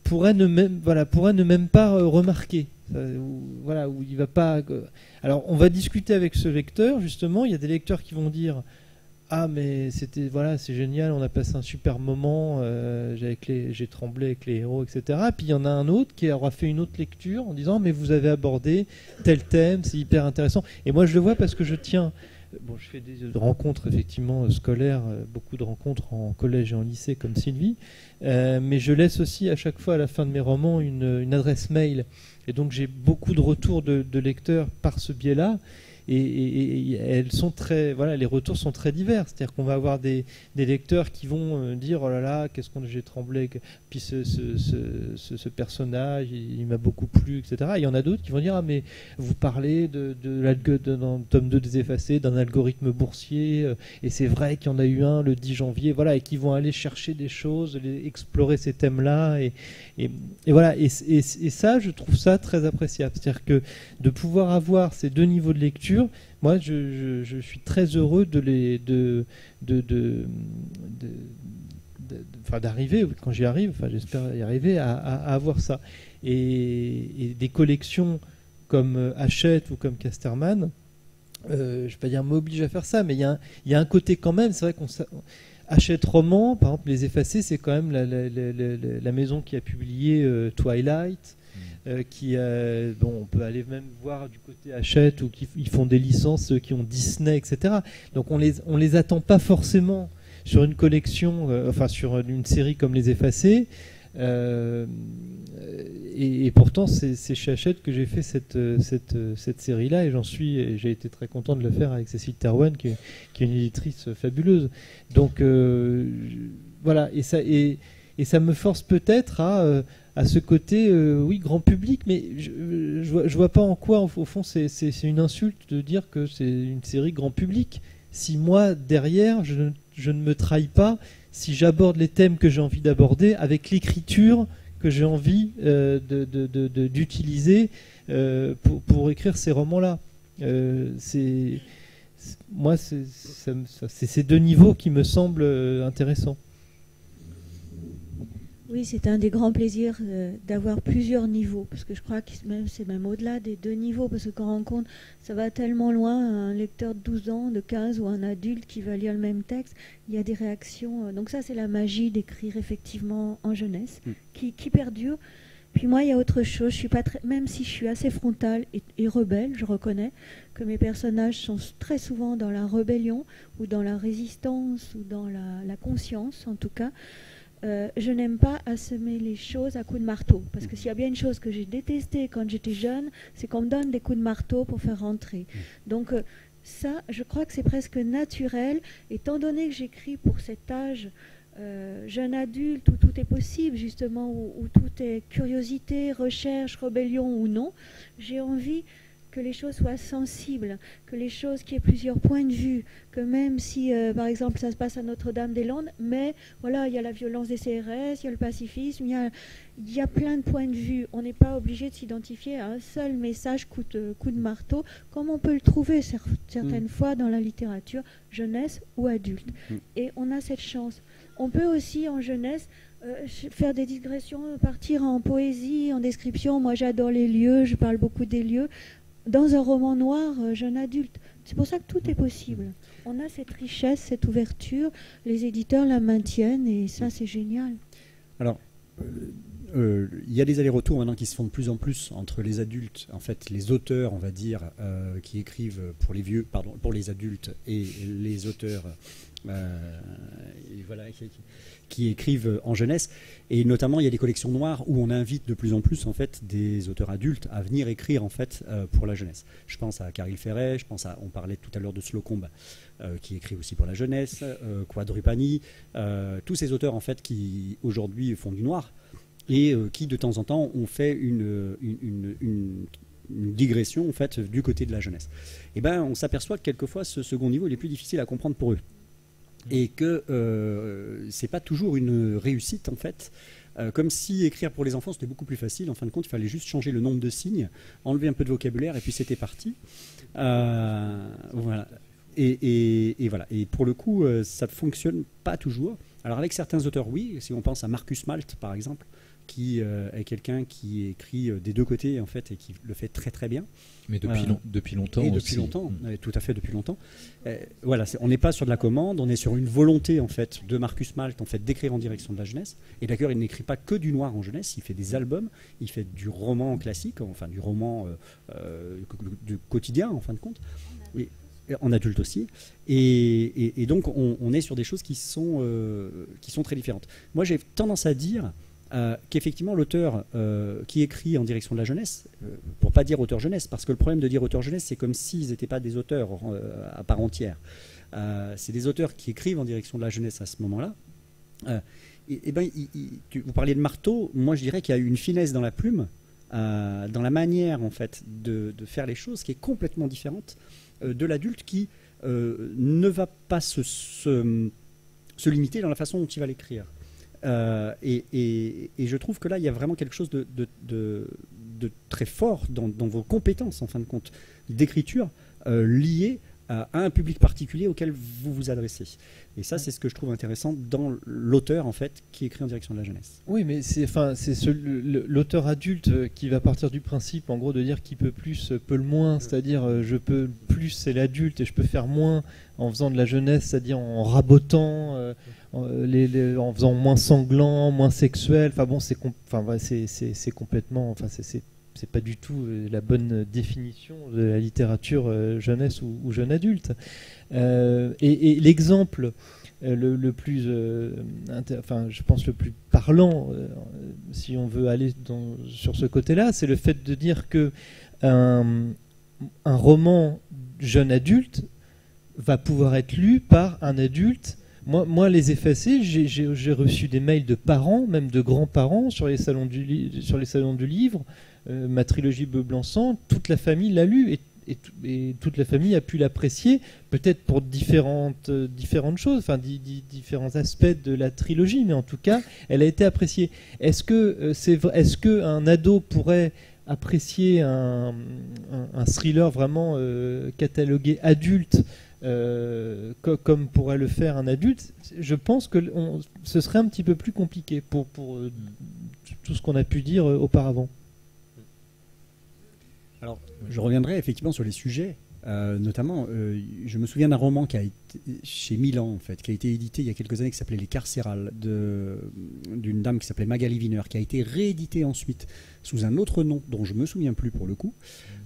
C: pourrait ne même pas remarquer. Où il va pas. Alors, on va discuter avec ce lecteur, justement. Il y a des lecteurs qui vont dire: ah, mais c'est génial, on a passé un super moment, j'ai tremblé avec les héros, etc. Puis il y en a un autre qui aura fait une autre lecture en disant: mais vous avez abordé tel thème, c'est hyper intéressant. Et moi, je le vois parce que je fais des rencontres effectivement scolaires, beaucoup de rencontres en collège et en lycée comme Sylvie, mais je laisse aussi à chaque fois à la fin de mes romans une adresse mail. Et donc j'ai beaucoup de retours de lecteurs par ce biais-là. Et elles sont les retours sont très divers. C'est-à-dire qu'on va avoir des lecteurs qui vont dire: oh là là, qu'est-ce qu'on j'ai tremblé, puis ce personnage, il m'a beaucoup plu, etc. Et il y en a d'autres qui vont dire: ah, mais vous parlez dans le tome 2 des Effacés d'un algorithme boursier, et c'est vrai qu'il y en a eu un le 10 janvier, voilà, et qui vont aller chercher des choses, explorer ces thèmes-là, et voilà. Et ça, je trouve ça très appréciable. C'est-à-dire que de pouvoir avoir ces 2 niveaux de lecture, moi, je suis très heureux d'arriver, quand j'y arrive, j'espère y arriver, à avoir ça. Et des collections comme Hachette ou comme Casterman, je ne vais pas dire m'oblige à faire ça, mais il y a un côté quand même, c'est vrai qu'on Hachette Roman, par exemple, Les Effacés, c'est quand même la maison qui a publié Twilight, on peut aller même voir du côté Hachette, où ils font des licences qui ont Disney, etc. Donc on les attend pas forcément sur une collection, sur une série comme Les Effacés, et pourtant c'est chez Hachette que j'ai fait cette série-là, et j'ai été très content de le faire avec Cécile Terrouenne, qui est une éditrice fabuleuse. Donc voilà, et ça me force peut-être à ce côté, grand public, mais je vois pas en quoi, au fond, c'est une insulte de dire que c'est une série grand public. Si moi, derrière, je ne me trahis pas, si j'aborde les thèmes que j'ai envie d'aborder avec l'écriture que j'ai envie d'utiliser pour écrire ces romans-là. C'est ces 2 niveaux qui me semblent intéressants.
B: Oui, c'est un des grands plaisirs d'avoir plusieurs niveaux, parce que je crois que c'est même au-delà des 2 niveaux, parce que quand on rencontre, ça va tellement loin, un lecteur de 12 ans, de 15 ou un adulte qui va lire le même texte, il y a des réactions. Donc ça, c'est la magie d'écrire effectivement en jeunesse, qui perdure. Puis moi, il y a autre chose, je suis pas même si je suis assez frontale et rebelle, je reconnais que mes personnages sont très souvent dans la rébellion, ou dans la résistance, ou dans la conscience en tout cas. Je n'aime pas assommer les choses à coups de marteau, parce que s'il y a bien une chose que j'ai détestée quand j'étais jeune, c'est qu'on me donne des coups de marteau pour faire rentrer. Donc ça, je crois que c'est presque naturel, étant donné que j'écris pour cet âge jeune adulte où tout est possible, justement, où tout est curiosité, recherche, rébellion ou non. J'ai envie que les choses soient sensibles, que les choses, qu'il y ait plusieurs points de vue, que même si, par exemple, ça se passe à Notre-Dame-des-Landes, mais voilà, il y a la violence des CRS, il y a le pacifisme, il y a plein de points de vue. On n'est pas obligé de s'identifier à un seul message coup de marteau, comme on peut le trouver certaines fois dans la littérature jeunesse ou adulte. Et on a cette chance. On peut aussi, en jeunesse, faire des digressions, partir en poésie, en description. Moi, j'adore les lieux, je parle beaucoup des lieux. Dans un roman noir, jeune adulte. C'est pour ça que tout est possible. On a cette richesse, cette ouverture, les éditeurs la maintiennent, et ça, c'est génial.
D: Alors, il y a des allers-retours maintenant qui se font de plus en plus entre les adultes, en fait, les auteurs, on va dire, qui écrivent pour les vieux, pardon, pour les adultes, et les auteurs et voilà, qui écrivent en jeunesse. Et notamment, il y a des collections noires où on invite de plus en plus en fait des auteurs adultes à venir écrire en fait pour la jeunesse. Je pense à Caril Ferret, on parlait tout à l'heure de Slocombe qui écrit aussi pour la jeunesse, Quadrupani, tous ces auteurs en fait qui aujourd'hui font du noir et qui de temps en temps ont fait une digression en fait du côté de la jeunesse. Et ben on s'aperçoit que quelquefois ce second niveau il est plus difficile à comprendre pour eux. Et que c'est pas toujours une réussite en fait. Comme si écrire pour les enfants c'était beaucoup plus facile. En fin de compte, il fallait juste changer le nombre de signes, enlever un peu de vocabulaire et puis c'était parti. Voilà. Et voilà. Et pour le coup, ça ne fonctionne pas toujours. Alors avec certains auteurs, oui. Si on pense à Marcus Malt par exemple, qui est quelqu'un qui écrit des deux côtés en fait et qui le fait très très bien.
A: Mais depuis longtemps
D: et depuis
A: aussi.
D: longtemps, tout à fait depuis longtemps. Voilà, on n'est pas sur de la commande, on est sur une volonté en fait de Marcus Malt en fait d'écrire en direction de la jeunesse. Et d'ailleurs, il n'écrit pas que du noir en jeunesse, il fait des albums, il fait du roman classique, enfin du roman du quotidien en fin de compte. Et en adulte aussi. Et donc on est sur des choses qui sont très différentes. Moi, j'ai tendance à dire qu'effectivement l'auteur qui écrit en direction de la jeunesse, pour pas dire auteur jeunesse, parce que le problème de dire auteur jeunesse, c'est comme s'ils n'étaient pas des auteurs à part entière. C'est des auteurs qui écrivent en direction de la jeunesse à ce moment-là. Vous parliez de Marteau, moi je dirais qu'il y a eu une finesse dans la plume, dans la manière en fait de faire les choses qui est complètement différente de l'adulte qui ne va pas se limiter dans la façon dont il va l'écrire. Et je trouve que là, il y a vraiment quelque chose de très fort dans vos compétences, en fin de compte, d'écriture liées à un public particulier auquel vous vous adressez. Et ça, c'est ce que je trouve intéressant dans l'auteur, en fait, qui écrit en direction de la jeunesse.
C: Oui, mais c'est l'auteur adulte qui va partir du principe, en gros, de dire qu'il peut plus, peut le moins. C'est-à-dire, je peux plus, c'est l'adulte, et je peux faire moins en faisant de la jeunesse, c'est-à-dire en rabotant, en faisant moins sanglant, moins sexuel. Enfin bon, c'est complètement... Enfin, c'est pas du tout la bonne définition de la littérature jeunesse ou jeune adulte. Et l'exemple le plus, je pense le plus parlant, si on veut aller sur ce côté-là, c'est le fait de dire que un roman jeune adulte va pouvoir être lu par un adulte. Moi, Les Effacés, j'ai reçu des mails de parents, même de grands-parents, sur les salons du livre. Ma trilogie Bleu Blanc Sang, toute la famille l'a lu et toute la famille a pu l'apprécier, peut-être pour différentes choses, enfin différents aspects de la trilogie, mais en tout cas, elle a été appréciée. Est-ce que un ado pourrait apprécier un thriller vraiment catalogué adulte comme pourrait le faire un adulte? Je pense que ce serait un petit peu plus compliqué pour tout ce qu'on a pu dire auparavant.
D: Alors, je reviendrai effectivement sur les sujets. Notamment, je me souviens d'un roman qui a été chez Milan, en fait, qui a été édité il y a quelques années, qui s'appelait Les Carcérales, d'une dame qui s'appelait Magali Wiener, qui a été réédité ensuite sous un autre nom dont je me souviens plus pour le coup.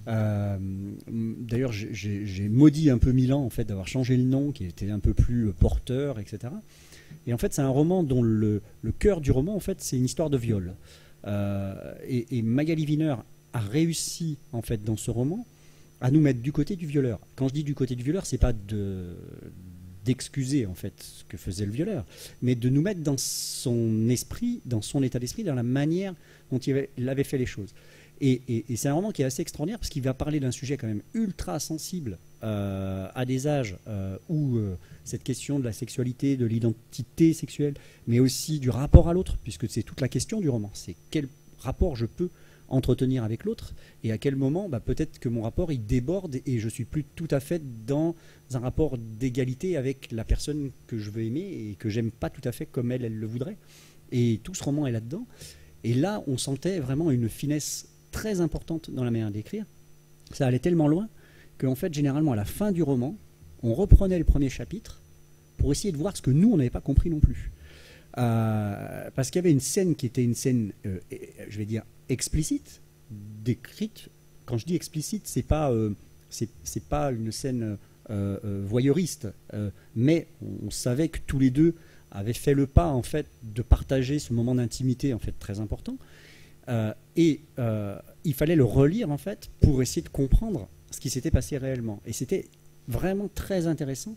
D: D'ailleurs, j'ai maudit un peu Milan en fait d'avoir changé le nom, qui était un peu plus porteur, etc. Et en fait, c'est un roman dont le cœur du roman, en fait, c'est une histoire de viol. Et Magali Wiener a réussi, en fait, dans ce roman, à nous mettre du côté du violeur. Quand je dis du côté du violeur, c'est pas d'excuser en fait ce que faisait le violeur, mais de nous mettre dans son esprit, dans son état d'esprit, dans la manière dont il avait fait les choses. Et c'est un roman qui est assez extraordinaire parce qu'il va parler d'un sujet quand même ultra sensible à des âges où cette question de la sexualité, de l'identité sexuelle, mais aussi du rapport à l'autre, puisque c'est toute la question du roman, c'est quel rapport je peux entretenir avec l'autre et à quel moment peut-être que mon rapport il déborde et je suis plus tout à fait dans un rapport d'égalité avec la personne que je veux aimer et que j'aime pas tout à fait comme elle le voudrait, et tout ce roman est là-dedans. Et là on sentait vraiment une finesse très importante dans la manière d'écrire. Ça allait tellement loin qu'en fait généralement à la fin du roman on reprenait le premier chapitre pour essayer de voir ce que nous on n'avait pas compris non plus. parce qu'il y avait une scène qui était une scène, je vais dire, explicite, décrite. Quand je dis explicite, c'est pas une scène voyeuriste, mais on savait que tous les deux avaient fait le pas en fait de partager ce moment d'intimité en fait très important, et il fallait le relire en fait pour essayer de comprendre ce qui s'était passé réellement. Et c'était vraiment très intéressant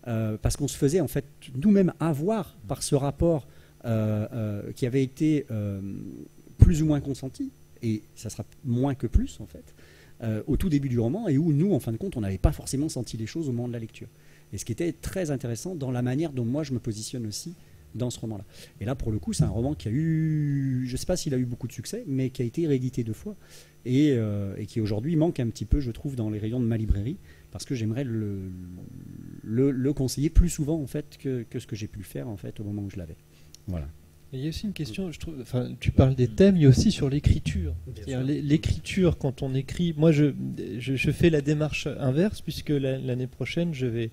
D: parce qu'on se faisait en fait nous-mêmes avoir par ce rapport qui avait été plus ou moins consenti, et ça sera moins que plus en fait, au tout début du roman, et où nous en fin de compte on n'avait pas forcément senti les choses au moment de la lecture. Et ce qui était très intéressant dans la manière dont moi je me positionne aussi dans ce roman-là. Et là, pour le coup, c'est un roman qui a eu, je ne sais pas s'il a eu beaucoup de succès, mais qui a été réédité 2 fois et qui aujourd'hui manque un petit peu, je trouve, dans les rayons de ma librairie, parce que j'aimerais le conseiller plus souvent en fait que ce que j'ai pu le faire en fait au moment où je l'avais. Voilà.
C: Il y a aussi une question, je trouve, enfin, tu parles des thèmes, il y a aussi sur l'écriture. L'écriture, quand on écrit, moi je fais la démarche inverse, puisque l'année prochaine je vais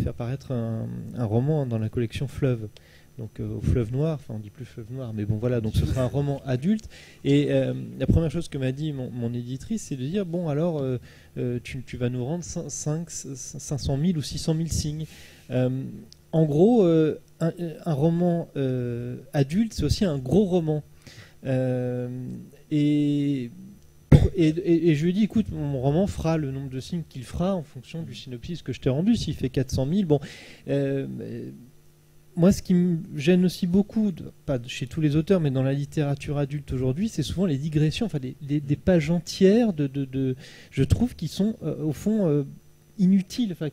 C: faire paraître un roman dans la collection Fleuve, donc au Fleuve Noir, enfin on dit plus Fleuve Noir, mais bon voilà, donc ce sera un roman adulte. Et la première chose que m'a dit mon éditrice, c'est de dire, bon alors tu vas nous rendre 500 000 ou 600 000 signes. En gros, un roman adulte, c'est aussi un gros roman. Et je lui ai dit, écoute, mon roman fera le nombre de signes qu'il fera en fonction du synopsis que je t'ai rendu. S'il fait 400 000, bon. Moi, ce qui me gêne aussi beaucoup, pas chez tous les auteurs, mais dans la littérature adulte aujourd'hui, c'est souvent les digressions, enfin des pages entières je trouve, qui sont au fond inutiles. Enfin,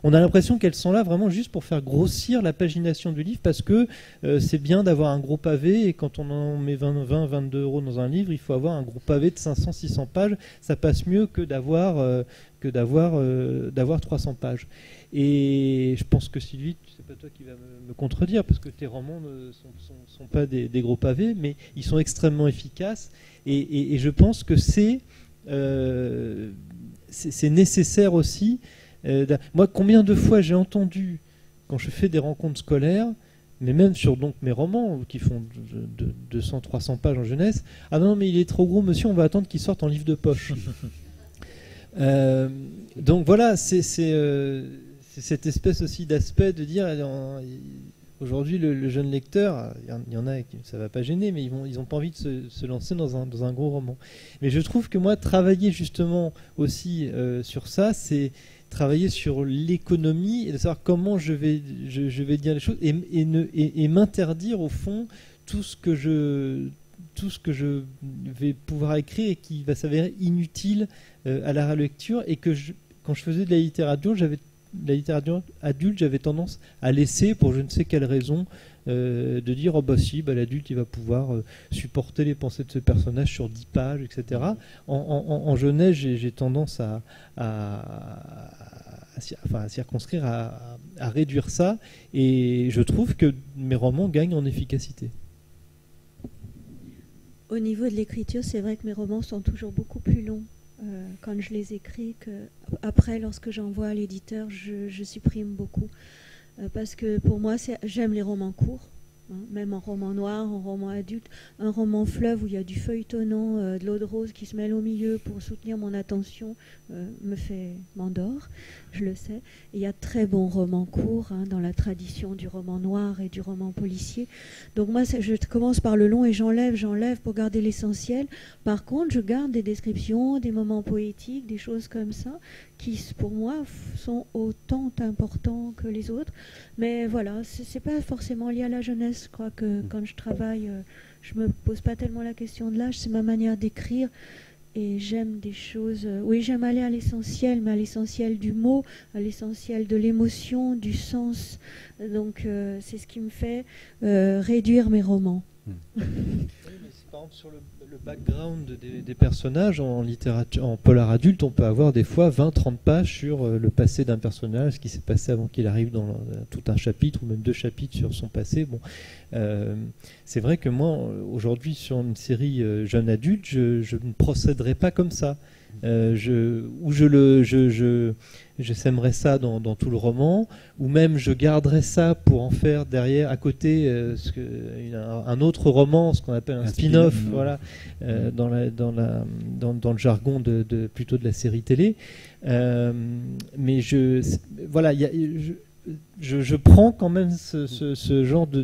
C: on a l'impression qu'elles sont là vraiment juste pour faire grossir la pagination du livre, parce que c'est bien d'avoir un gros pavé, et quand on en met 22 € dans un livre, il faut avoir un gros pavé de 500-600 pages. Ça passe mieux que d'avoir 300 pages. Et je pense que Sylvie, c'est pas toi qui va me contredire, parce que tes romans ne sont pas des gros pavés, mais ils sont extrêmement efficaces, et je pense que c'est nécessaire aussi. Moi, combien de fois j'ai entendu, quand je fais des rencontres scolaires, mais même sur donc mes romans qui font 200-300 pages en jeunesse, ah non mais il est trop gros monsieur, on va attendre qu'il sorte en livre de poche. Donc voilà, c'est cette espèce aussi d'aspect de dire, aujourd'hui le jeune lecteur, il y en a qui ça va pas gêner, mais ils ont pas envie de se lancer dans un gros roman. Mais je trouve que moi, travailler justement aussi sur ça, c'est travailler sur l'économie et de savoir comment je vais dire les choses, et m'interdire au fond tout ce que je vais pouvoir écrire et qui va s'avérer inutile à la relecture, et que quand je faisais de la littérature adulte, j'avais tendance à laisser, pour je ne sais quelle raison, de dire oh bah si, bah, l'adulte il va pouvoir supporter les pensées de ce personnage sur 10 pages, etc. En jeunesse, j'ai tendance à circonscrire, à réduire ça, et je trouve que mes romans gagnent en efficacité.
B: Au niveau de l'écriture, c'est vrai que mes romans sont toujours beaucoup plus longs quand je les écris qu'après, lorsque j'envoie à l'éditeur, je supprime beaucoup. Parce que pour moi, j'aime les romans courts, hein, même en roman noir, en roman adulte. Un roman fleuve où il y a du feuilletonnant, de l'eau de rose qui se mêle au milieu pour soutenir mon attention, m'endort, je le sais. Et il y a de très bons romans courts dans la tradition du roman noir et du roman policier. Donc moi, je commence par le long et j'enlève pour garder l'essentiel. Par contre, je garde des descriptions, des moments poétiques, des choses comme ça, qui pour moi sont autant importants que les autres. Mais voilà, c'est pas forcément lié à la jeunesse. Je crois que quand je travaille, je me pose pas tellement la question de l'âge, c'est ma manière d'écrire. Et j'aime des choses... oui, j'aime aller à l'essentiel, mais à l'essentiel du mot, à l'essentiel de l'émotion, du sens. Donc c'est ce qui me fait réduire mes romans.
C: Oui, mais par exemple, sur le background des personnages en littérature, en polar adulte, on peut avoir des fois 20-30 pages sur le passé d'un personnage, ce qui s'est passé avant qu'il arrive dans tout un chapitre, ou même 2 chapitres sur son passé. Bon, c'est vrai que moi, aujourd'hui, sur une série jeune adulte, je ne procéderai pas comme ça. Je sèmerais ça dans tout le roman, ou même je garderais ça pour en faire derrière, à côté, un autre roman, ce qu'on appelle un spin-off, voilà, dans le jargon plutôt de la série télé. Mais voilà, je prends quand même ce genre de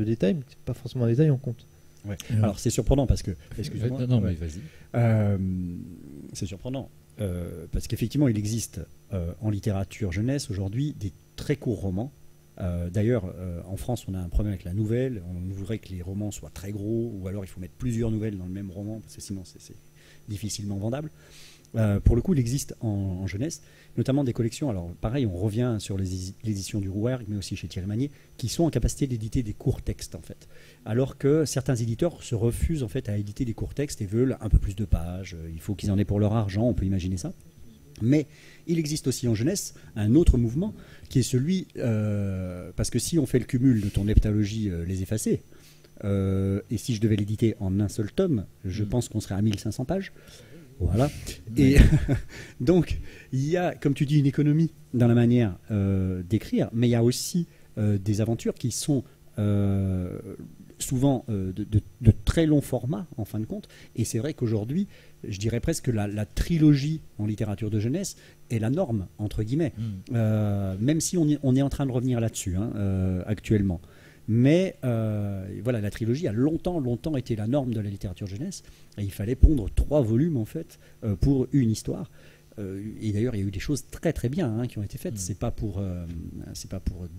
C: détails, mais pas forcément des détails en compte.
D: Ouais. Alors c'est surprenant parce que, excuse-moi.
A: Non, mais vas-y.
D: C'est surprenant. Parce qu'effectivement, il existe en littérature jeunesse aujourd'hui des très courts romans. D'ailleurs, en France, on a un problème avec la nouvelle. On voudrait que les romans soient très gros, ou alors il faut mettre plusieurs nouvelles dans le même roman, parce que sinon c'est difficilement vendable. Pour le coup, il existe en jeunesse, notamment des collections. Alors pareil, on revient sur les éditions du Rouergue, mais aussi chez Thierry Magnier, qui sont en capacité d'éditer des courts textes, en fait. Alors que certains éditeurs se refusent en fait à éditer des courts textes et veulent un peu plus de pages. Il faut qu'ils en aient pour leur argent, on peut imaginer ça. Mais il existe aussi en jeunesse un autre mouvement qui est celui, parce que si on fait le cumul de ton heptalogie Les Effacés, et si je devais l'éditer en un seul tome, je pense qu'on serait à 1500 pages. Voilà. Et donc, il y a, comme tu dis, une économie dans la manière d'écrire, mais il y a aussi des aventures qui sont souvent de très longs formats, en fin de compte. Et c'est vrai qu'aujourd'hui, je dirais presque que la trilogie en littérature de jeunesse est la norme, entre guillemets. Même si on est en train de revenir là-dessus actuellement. Mais voilà, la trilogie a longtemps été la norme de la littérature jeunesse. Et il fallait pondre 3 volumes, en fait, pour une histoire. Et d'ailleurs, il y a eu des choses très très bien qui ont été faites. C'est pas pour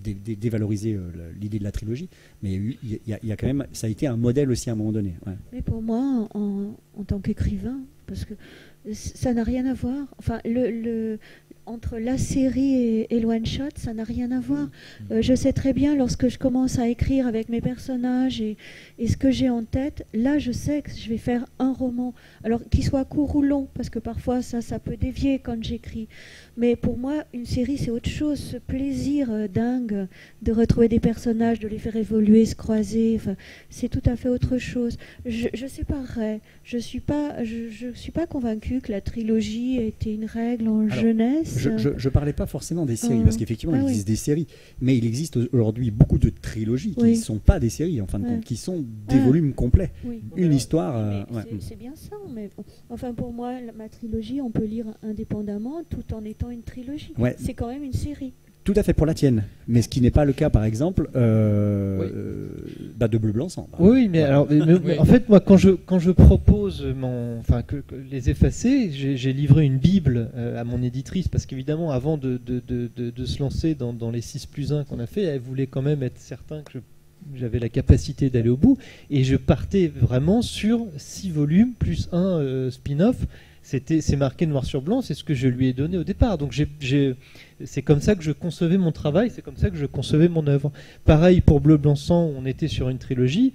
D: dévaloriser l'idée de la trilogie, mais il y a quand même, ça a été un modèle aussi à un moment donné. Ouais.
B: Mais pour moi, en tant qu'écrivain, parce que ça n'a rien à voir. Enfin, entre la série et le one-shot, ça n'a rien à voir. Je sais très bien, lorsque je commence à écrire avec mes personnages et ce que j'ai en tête, là, je sais que je vais faire un roman. Alors, qu'il soit court ou long, parce que parfois, ça peut dévier quand j'écris. Mais pour moi, une série, c'est autre chose. Ce plaisir dingue de retrouver des personnages, de les faire évoluer, se croiser, c'est tout à fait autre chose. Je séparerais. Je suis pas convaincue que la trilogie était une règle en jeunesse.
D: Je parlais pas forcément des séries, parce qu'effectivement, il existe des séries, mais il existe aujourd'hui beaucoup de trilogies qui ne sont pas des séries, en fin de compte, qui sont des volumes complets.
B: Oui.
D: Une histoire...
B: C'est bien ça, mais enfin, pour moi, ma trilogie, on peut lire indépendamment tout en étant une trilogie.
D: Ouais.
B: C'est quand même une série.
D: Tout à fait pour la tienne, mais ce qui n'est pas le cas, par exemple, de Bleu Blanc Sang.
C: Oui, mais alors, en fait, moi, quand je propose que Les Effacés, j'ai livré une bible à mon éditrice, parce qu'évidemment, avant de se lancer dans les 6+1 qu'on a fait, elle voulait quand même être certain que j'avais la capacité d'aller au bout, et je partais vraiment sur 6 volumes plus un spin-off. C'est marqué noir sur blanc, c'est ce que je lui ai donné au départ. Donc c'est comme ça que je concevais mon travail, c'est comme ça que je concevais mon œuvre. Pareil pour Bleu Blanc Sang, on était sur une trilogie.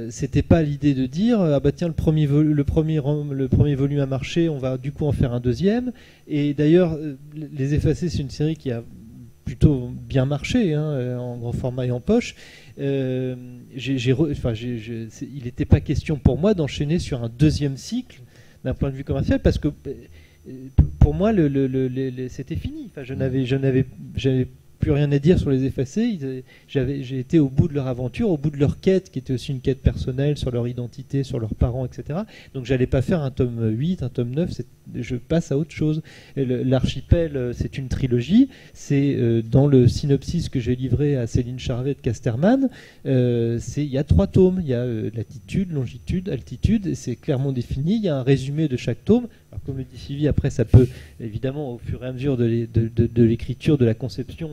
C: C'était pas l'idée de dire ah bah tiens, le premier volume a marché, on va du coup en faire un deuxième. Et d'ailleurs, Les Effacés, c'est une série qui a plutôt bien marché, en grand format et en poche. Il n'était pas question pour moi d'enchaîner sur un deuxième cycle d'un point de vue commercial, parce que pour moi c'était fini. Enfin, j'avais plus rien à dire sur Les Effacés. J'ai été au bout de leur aventure, au bout de leur quête, qui était aussi une quête personnelle sur leur identité, sur leurs parents, etc. Donc j'allais pas faire un tome 8, un tome 9, je passe à autre chose. L'Archipel, c'est une trilogie. C'est dans le synopsis que j'ai livré à Céline Charvet de Casterman, il y a 3 tomes. Il y a latitude, longitude, altitude, et c'est clairement défini. Il y a un résumé de chaque tome. Alors, comme le dit Sylvie, après ça peut, évidemment, au fur et à mesure de l'écriture, de la conception,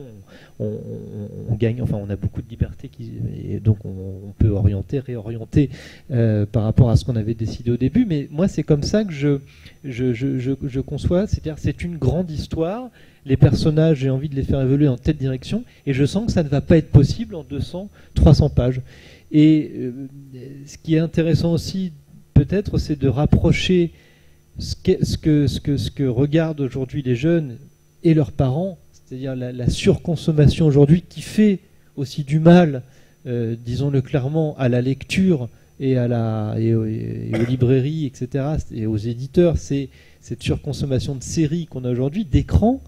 C: on gagne, enfin on a beaucoup de liberté, et donc on peut réorienter par rapport à ce qu'on avait décidé au début. Mais moi, c'est comme ça que je conçois, c'est-à-dire c'est une grande histoire, les personnages, j'ai envie de les faire évoluer dans telle direction, et je sens que ça ne va pas être possible en 200, 300 pages. Et ce qui est intéressant aussi, peut-être, c'est de rapprocher ce que regardent aujourd'hui les jeunes et leurs parents, c'est-à-dire la surconsommation aujourd'hui qui fait aussi du mal, disons-le clairement, à la lecture et aux librairies, etc., et aux éditeurs, c'est cette surconsommation de séries qu'on a aujourd'hui, d'écrans,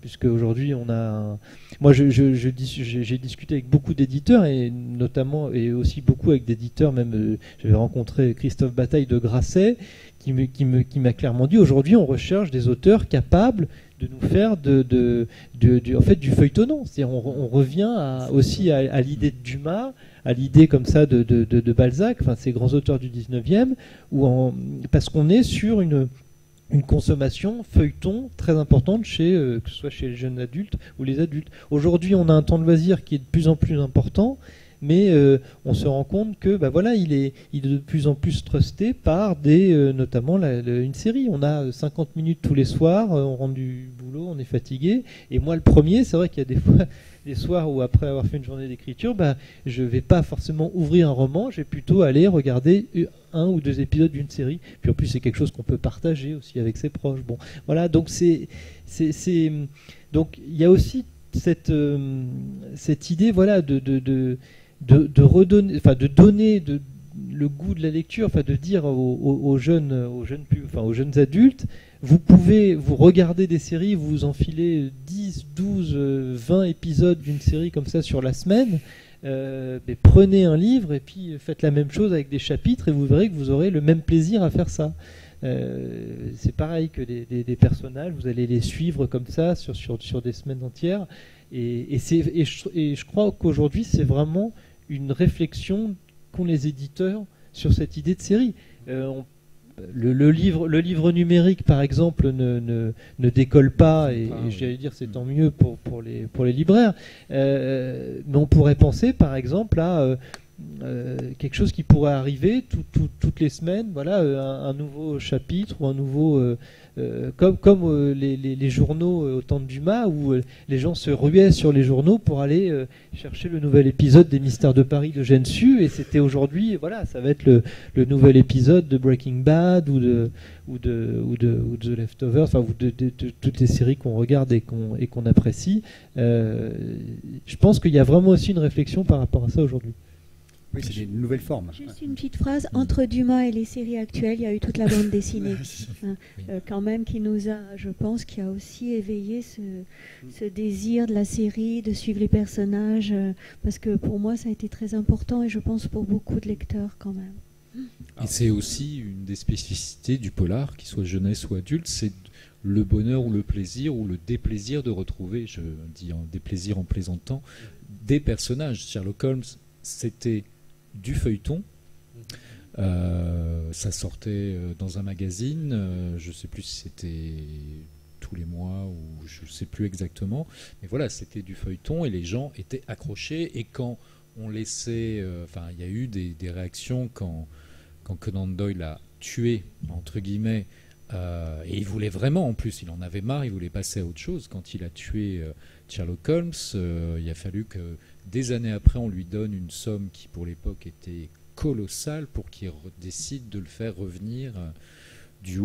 C: puisque aujourd'hui on a... Moi j'ai discuté avec beaucoup d'éditeurs, et notamment, et aussi beaucoup avec d'éditeurs, même j'avais rencontré Christophe Bataille de Grasset, qui m'a clairement dit, aujourd'hui on recherche des auteurs capables de nous faire en fait, du feuilletonnant. C'est-à-dire on revient aussi à l'idée de Dumas, à l'idée comme ça de Balzac, enfin ces grands auteurs du 19e, parce qu'on est sur une consommation feuilleton très importante que ce soit chez les jeunes adultes ou les adultes. Aujourd'hui, on a un temps de loisir qui est de plus en plus important, mais on se rend compte que il est de plus en plus trusté par notamment une série. On a 50 minutes tous les soirs, on rentre du boulot, on est fatigué. Et moi, le premier, c'est vrai qu'il y a des fois des soirs où, après avoir fait une journée d'écriture, je ne vais pas forcément ouvrir un roman, je vais plutôt aller regarder 1 ou 2 épisodes d'une série. Puis en plus, c'est quelque chose qu'on peut partager aussi avec ses proches. Bon, voilà, donc donc il y a aussi cette idée, voilà, de redonner, enfin de donner le goût de la lecture, enfin de dire aux jeunes adultes, vous pouvez vous regarder des séries, vous enfilez 10, 12, 20 épisodes d'une série comme ça sur la semaine, mais prenez un livre et puis faites la même chose avec des chapitres et vous verrez que vous aurez le même plaisir à faire ça. C'est pareil que des personnages, vous allez les suivre comme ça sur des semaines entières, et je crois qu'aujourd'hui c'est vraiment une réflexion qu'ont les éditeurs sur cette idée de série. Le livre numérique, par exemple, ne décolle pas, et j'allais dire c'est tant mieux pour les libraires. Mais on pourrait penser, par exemple, à quelque chose qui pourrait arriver toutes les semaines, voilà, un nouveau chapitre ou un nouveau... comme les journaux au temps de Dumas, où les gens se ruaient sur les journaux pour aller chercher le nouvel épisode des Mystères de Paris de Gensu, et c'était aujourd'hui, voilà, ça va être le nouvel épisode de Breaking Bad ou de The Leftovers, enfin de toutes les séries qu'on regarde et qu'on apprécie. Je pense qu'il y a vraiment aussi une réflexion par rapport à ça aujourd'hui.
D: Oui, c'est une nouvelle forme.
B: Juste une petite phrase, entre Dumas et les séries actuelles, il y a eu toute la bande dessinée, quand même, qui nous a, je pense, qui a aussi éveillé ce désir de la série, de suivre les personnages, parce que pour moi, ça a été très important, et je pense pour beaucoup de lecteurs quand même.
A: Et c'est aussi une des spécificités du polar, qu'il soit jeunesse ou adulte, c'est le bonheur ou le plaisir ou le déplaisir de retrouver, je dis déplaisir en plaisantant, des personnages. Sherlock Holmes, c'était du feuilleton, ça sortait dans un magazine, je ne sais plus si c'était tous les mois ou je ne sais plus exactement, mais voilà, c'était du feuilleton et les gens étaient accrochés, et quand on laissait, il y a eu des réactions quand Conan Doyle a tué, entre guillemets, et il voulait vraiment, en plus il en avait marre, il voulait passer à autre chose. Quand il a tué Sherlock Holmes, il a fallu que des années après on lui donne une somme qui pour l'époque était colossale pour qu'il décide de le faire revenir du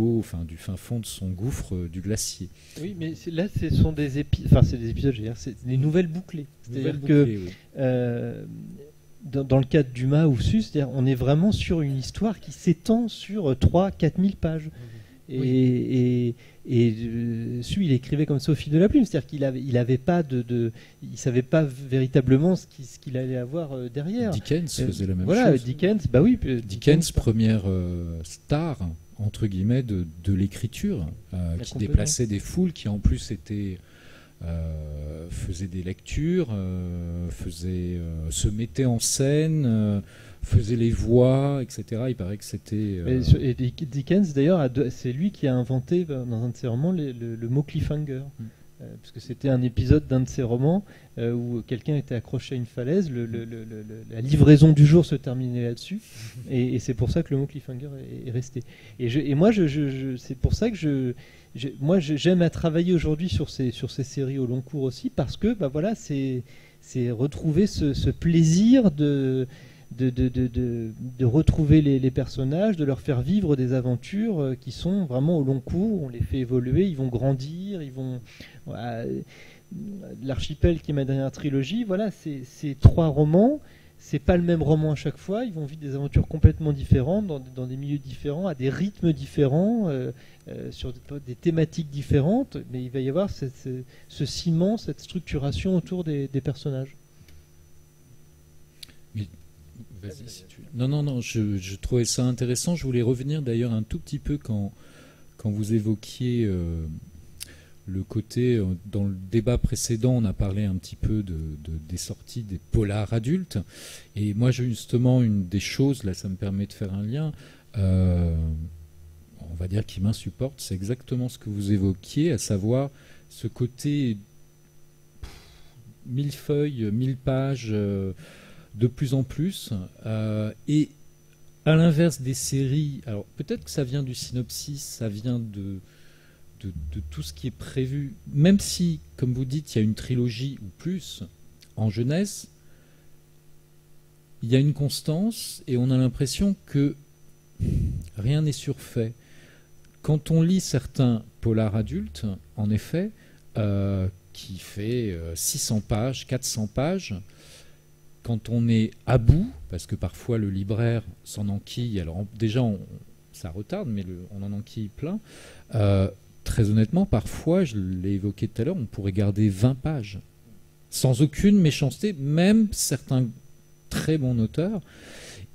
A: fin fond de son gouffre du glacier.
C: Oui, mais là ce sont des épisodes, je veux dire, c'est des nouvelles bouclées. C'est-à-dire que dans le cas de Dumas ou Sus, on est vraiment sur une histoire qui s'étend sur 3-4 000 pages. Et il écrivait comme ça au fil de la plume, c'est-à-dire qu'il avait pas il savait pas véritablement ce qu'il allait avoir derrière.
A: Dickens faisait la même chose.
C: Voilà, Dickens,
A: première star entre guillemets de l'écriture, qui déplaçait des foules, qui en plus faisait des lectures, se mettait en scène. Faisait les voix, etc. Il paraît que c'était...
C: Et Dickens, d'ailleurs, c'est lui qui a inventé, dans un de ses romans, le mot cliffhanger. Parce que c'était un épisode d'un de ses romans où quelqu'un était accroché à une falaise, la livraison du jour se terminait là-dessus, et c'est pour ça que le mot cliffhanger est resté. Et moi, c'est pour ça que j'aime à travailler aujourd'hui sur ces séries au long cours aussi, parce que voilà, c'est retrouver ce plaisir de retrouver les personnages, de leur faire vivre des aventures qui sont vraiment au long cours. On les fait évoluer, ils vont grandir, L'Archipel, qui est ma dernière trilogie, voilà, c'est 3 romans c'est pas le même roman à chaque fois. Ils vont vivre des aventures complètement différentes, dans des milieux différents, à des rythmes différents, sur des thématiques différentes. Mais il va y avoir ce ciment, cette structuration autour des personnages.
A: Mais, vas-y, si tu... Non, je trouvais ça intéressant. Je voulais revenir d'ailleurs un tout petit peu quand vous évoquiez le côté, dans le débat précédent, on a parlé un petit peu des sorties des polars adultes. Et moi, justement, une des choses, là, ça me permet de faire un lien, on va dire qui m'insupporte, c'est exactement ce que vous évoquiez, à savoir ce côté 1000 feuilles, 1000 pages, de plus en plus. Et à l'inverse des séries, alors peut-être que ça vient du synopsis, ça vient de tout ce qui est prévu, même si, comme vous dites, il y a une trilogie ou plus en jeunesse, il y a une constance et on a l'impression que rien n'est surfait. Quand on lit certains polars adultes, en effet, qui fait 600 pages, 400 pages, quand on est à bout, parce que parfois le libraire s'en enquille, alors déjà ça retarde, mais on en enquille plein, très honnêtement, parfois, je l'ai évoqué tout à l'heure, on pourrait garder 20 pages, sans aucune méchanceté, même certains très bons auteurs.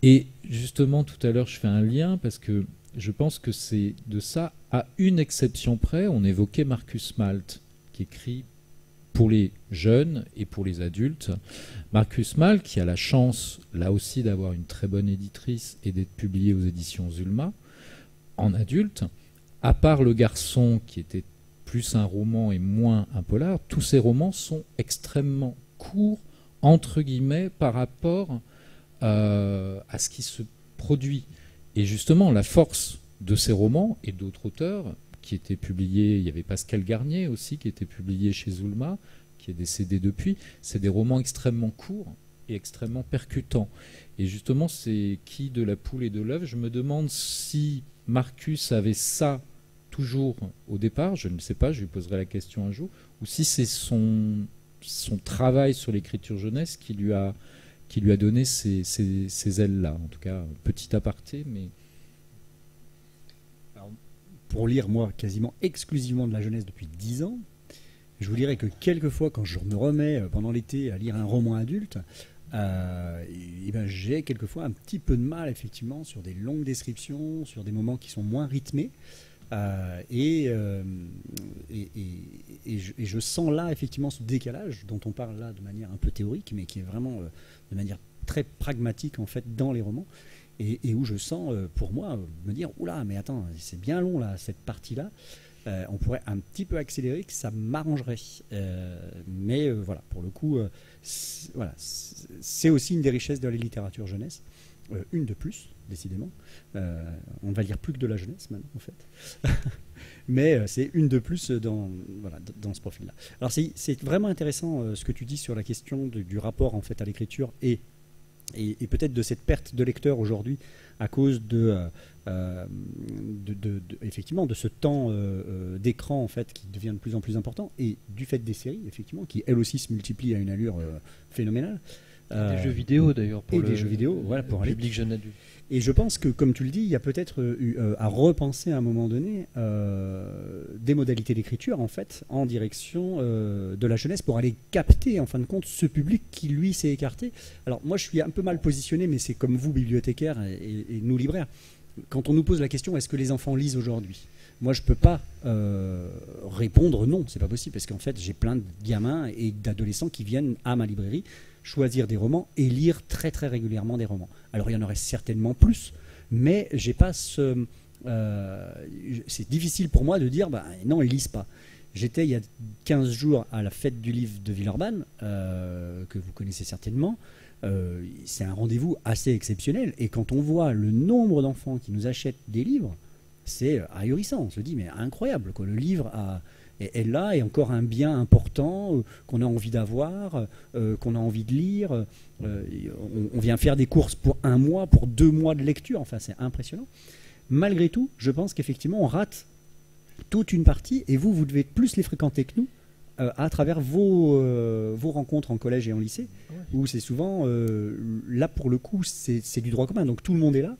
A: Et justement, tout à l'heure, je fais un lien, parce que je pense que c'est de ça, à une exception près, on évoquait Marcus Malt, qui écrit pour les jeunes et pour les adultes. Marcus Malt, qui a la chance, là aussi, d'avoir une très bonne éditrice et d'être publié aux éditions Zulma, en adulte. À part Le Garçon, qui était plus un roman et moins un polar, tous ces romans sont extrêmement courts, entre guillemets, par rapport à ce qui se produit. Et justement, la force de ces romans et d'autres auteurs qui étaient publiés, il y avait Pascal Garnier aussi, qui était publié chez Zulma, qui est décédé depuis, c'est des romans extrêmement courts et extrêmement percutants. Et justement, c'est qui de la poule et de l'œuf? Je me demande si Marcus avait ça toujours au départ, je ne sais pas, je lui poserai la question un jour, ou si c'est son travail sur l'écriture jeunesse qui lui a donné ces ailes-là. En tout cas, petit aparté, mais...
D: Alors, pour lire, moi, quasiment exclusivement de la jeunesse depuis 10 ans, je vous dirais que quelquefois, quand je me remets pendant l'été à lire un roman adulte, j'ai quelquefois un petit peu de mal, effectivement, sur des longues descriptions, sur des moments qui sont moins rythmés. Et je sens là effectivement ce décalage dont on parle là de manière un peu théorique, mais qui est vraiment de manière très pragmatique en fait dans les romans, et où je sens pour moi me dire oula, mais attends, c'est bien long là cette partie là, on pourrait un petit peu accélérer, que ça m'arrangerait, mais voilà, pour le coup c'est aussi une des richesses de la littérature jeunesse, une de plus décidément. On ne va lire plus que de la jeunesse maintenant, en fait. Mais c'est une de plus dans ce profil-là. Alors c'est vraiment intéressant ce que tu dis sur la question du rapport en fait à l'écriture et peut-être de cette perte de lecteur aujourd'hui à cause effectivement de ce temps d'écran en fait qui devient de plus en plus important, et du fait des séries effectivement qui elles aussi se multiplient à une allure phénoménale.
C: Des jeux vidéo d'ailleurs pour
D: des jeux vidéo, voilà, pour
C: le public jeune adulte.
D: Et je pense que, comme tu le dis, il y a peut-être à repenser à un moment donné des modalités d'écriture en fait en direction de la jeunesse pour aller capter en fin de compte ce public qui lui s'est écarté. Alors moi je suis un peu mal positionné, mais c'est comme vous bibliothécaires et nous libraires. Quand on nous pose la question est-ce que les enfants lisent aujourd'hui, moi je peux pas répondre non, c'est pas possible, parce qu'en fait j'ai plein de gamins et d'adolescents qui viennent à ma librairie choisir des romans et lire très très régulièrement des romans. Alors il y en aurait certainement plus, mais j'ai pas c'est difficile pour moi de dire non, ils lisent pas. J'étais il y a 15 jours à la fête du livre de Villeurbanne, que vous connaissez certainement. C'est un rendez-vous assez exceptionnel, et quand on voit le nombre d'enfants qui nous achètent des livres, c'est ahurissant. On se dit mais incroyable quoi, le livre est là, et encore un bien important qu'on a envie d'avoir, qu'on a envie de lire. On vient faire des courses pour 1 mois, pour 2 mois de lecture. Enfin, c'est impressionnant. Malgré tout, je pense qu'effectivement, on rate toute une partie, et vous devez plus les fréquenter que nous, à travers vos rencontres en collège et en lycée, où c'est souvent, là pour le coup, c'est du droit commun, donc tout le monde est là.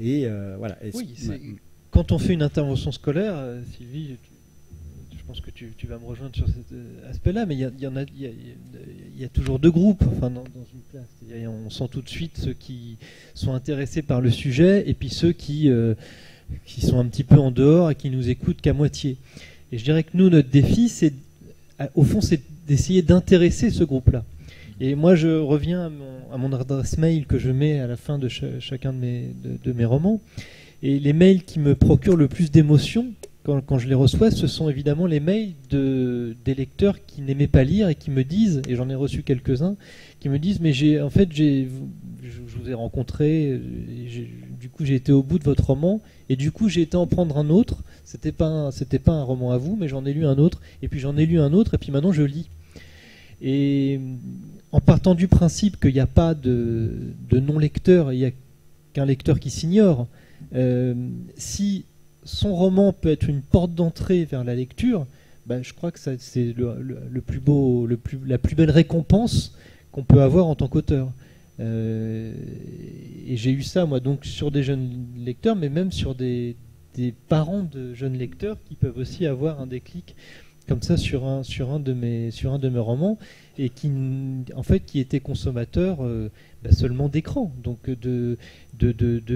D: Et voilà.
C: Oui, quand on fait une intervention scolaire, Sylvie, je pense que tu vas me rejoindre sur cet aspect-là, mais il y a toujours deux groupes dans une classe. On sent tout de suite ceux qui sont intéressés par le sujet et puis ceux qui sont un petit peu en dehors et qui nous écoutent qu'à moitié. Et je dirais que nous, notre défi, au fond, c'est d'essayer d'intéresser ce groupe-là. Et moi, je reviens à mon adresse mail que je mets à la fin de chacun de mes romans. Et les mails qui me procurent le plus d'émotions quand je les reçois, ce sont évidemment les mails des lecteurs qui n'aimaient pas lire et qui me disent, et j'en ai reçu quelques-uns, qui me disent, mais je vous ai rencontré, du coup j'ai été au bout de votre roman, et du coup j'ai été en prendre un autre. C'était pas un roman à vous, mais j'en ai lu un autre, et puis j'en ai lu un autre, et puis maintenant je lis. Et en partant du principe qu'il n'y a pas de non-lecteur, il n'y a qu'un lecteur qui s'ignore, si son roman peut être une porte d'entrée vers la lecture, je crois que c'est le plus beau, la plus belle récompense qu'on peut avoir en tant qu'auteur. Et j'ai eu ça, moi, donc sur des jeunes lecteurs, mais même sur des parents de jeunes lecteurs qui peuvent aussi avoir un déclic comme ça sur un de mes romans, et qui était consommateur seulement d'écran, donc de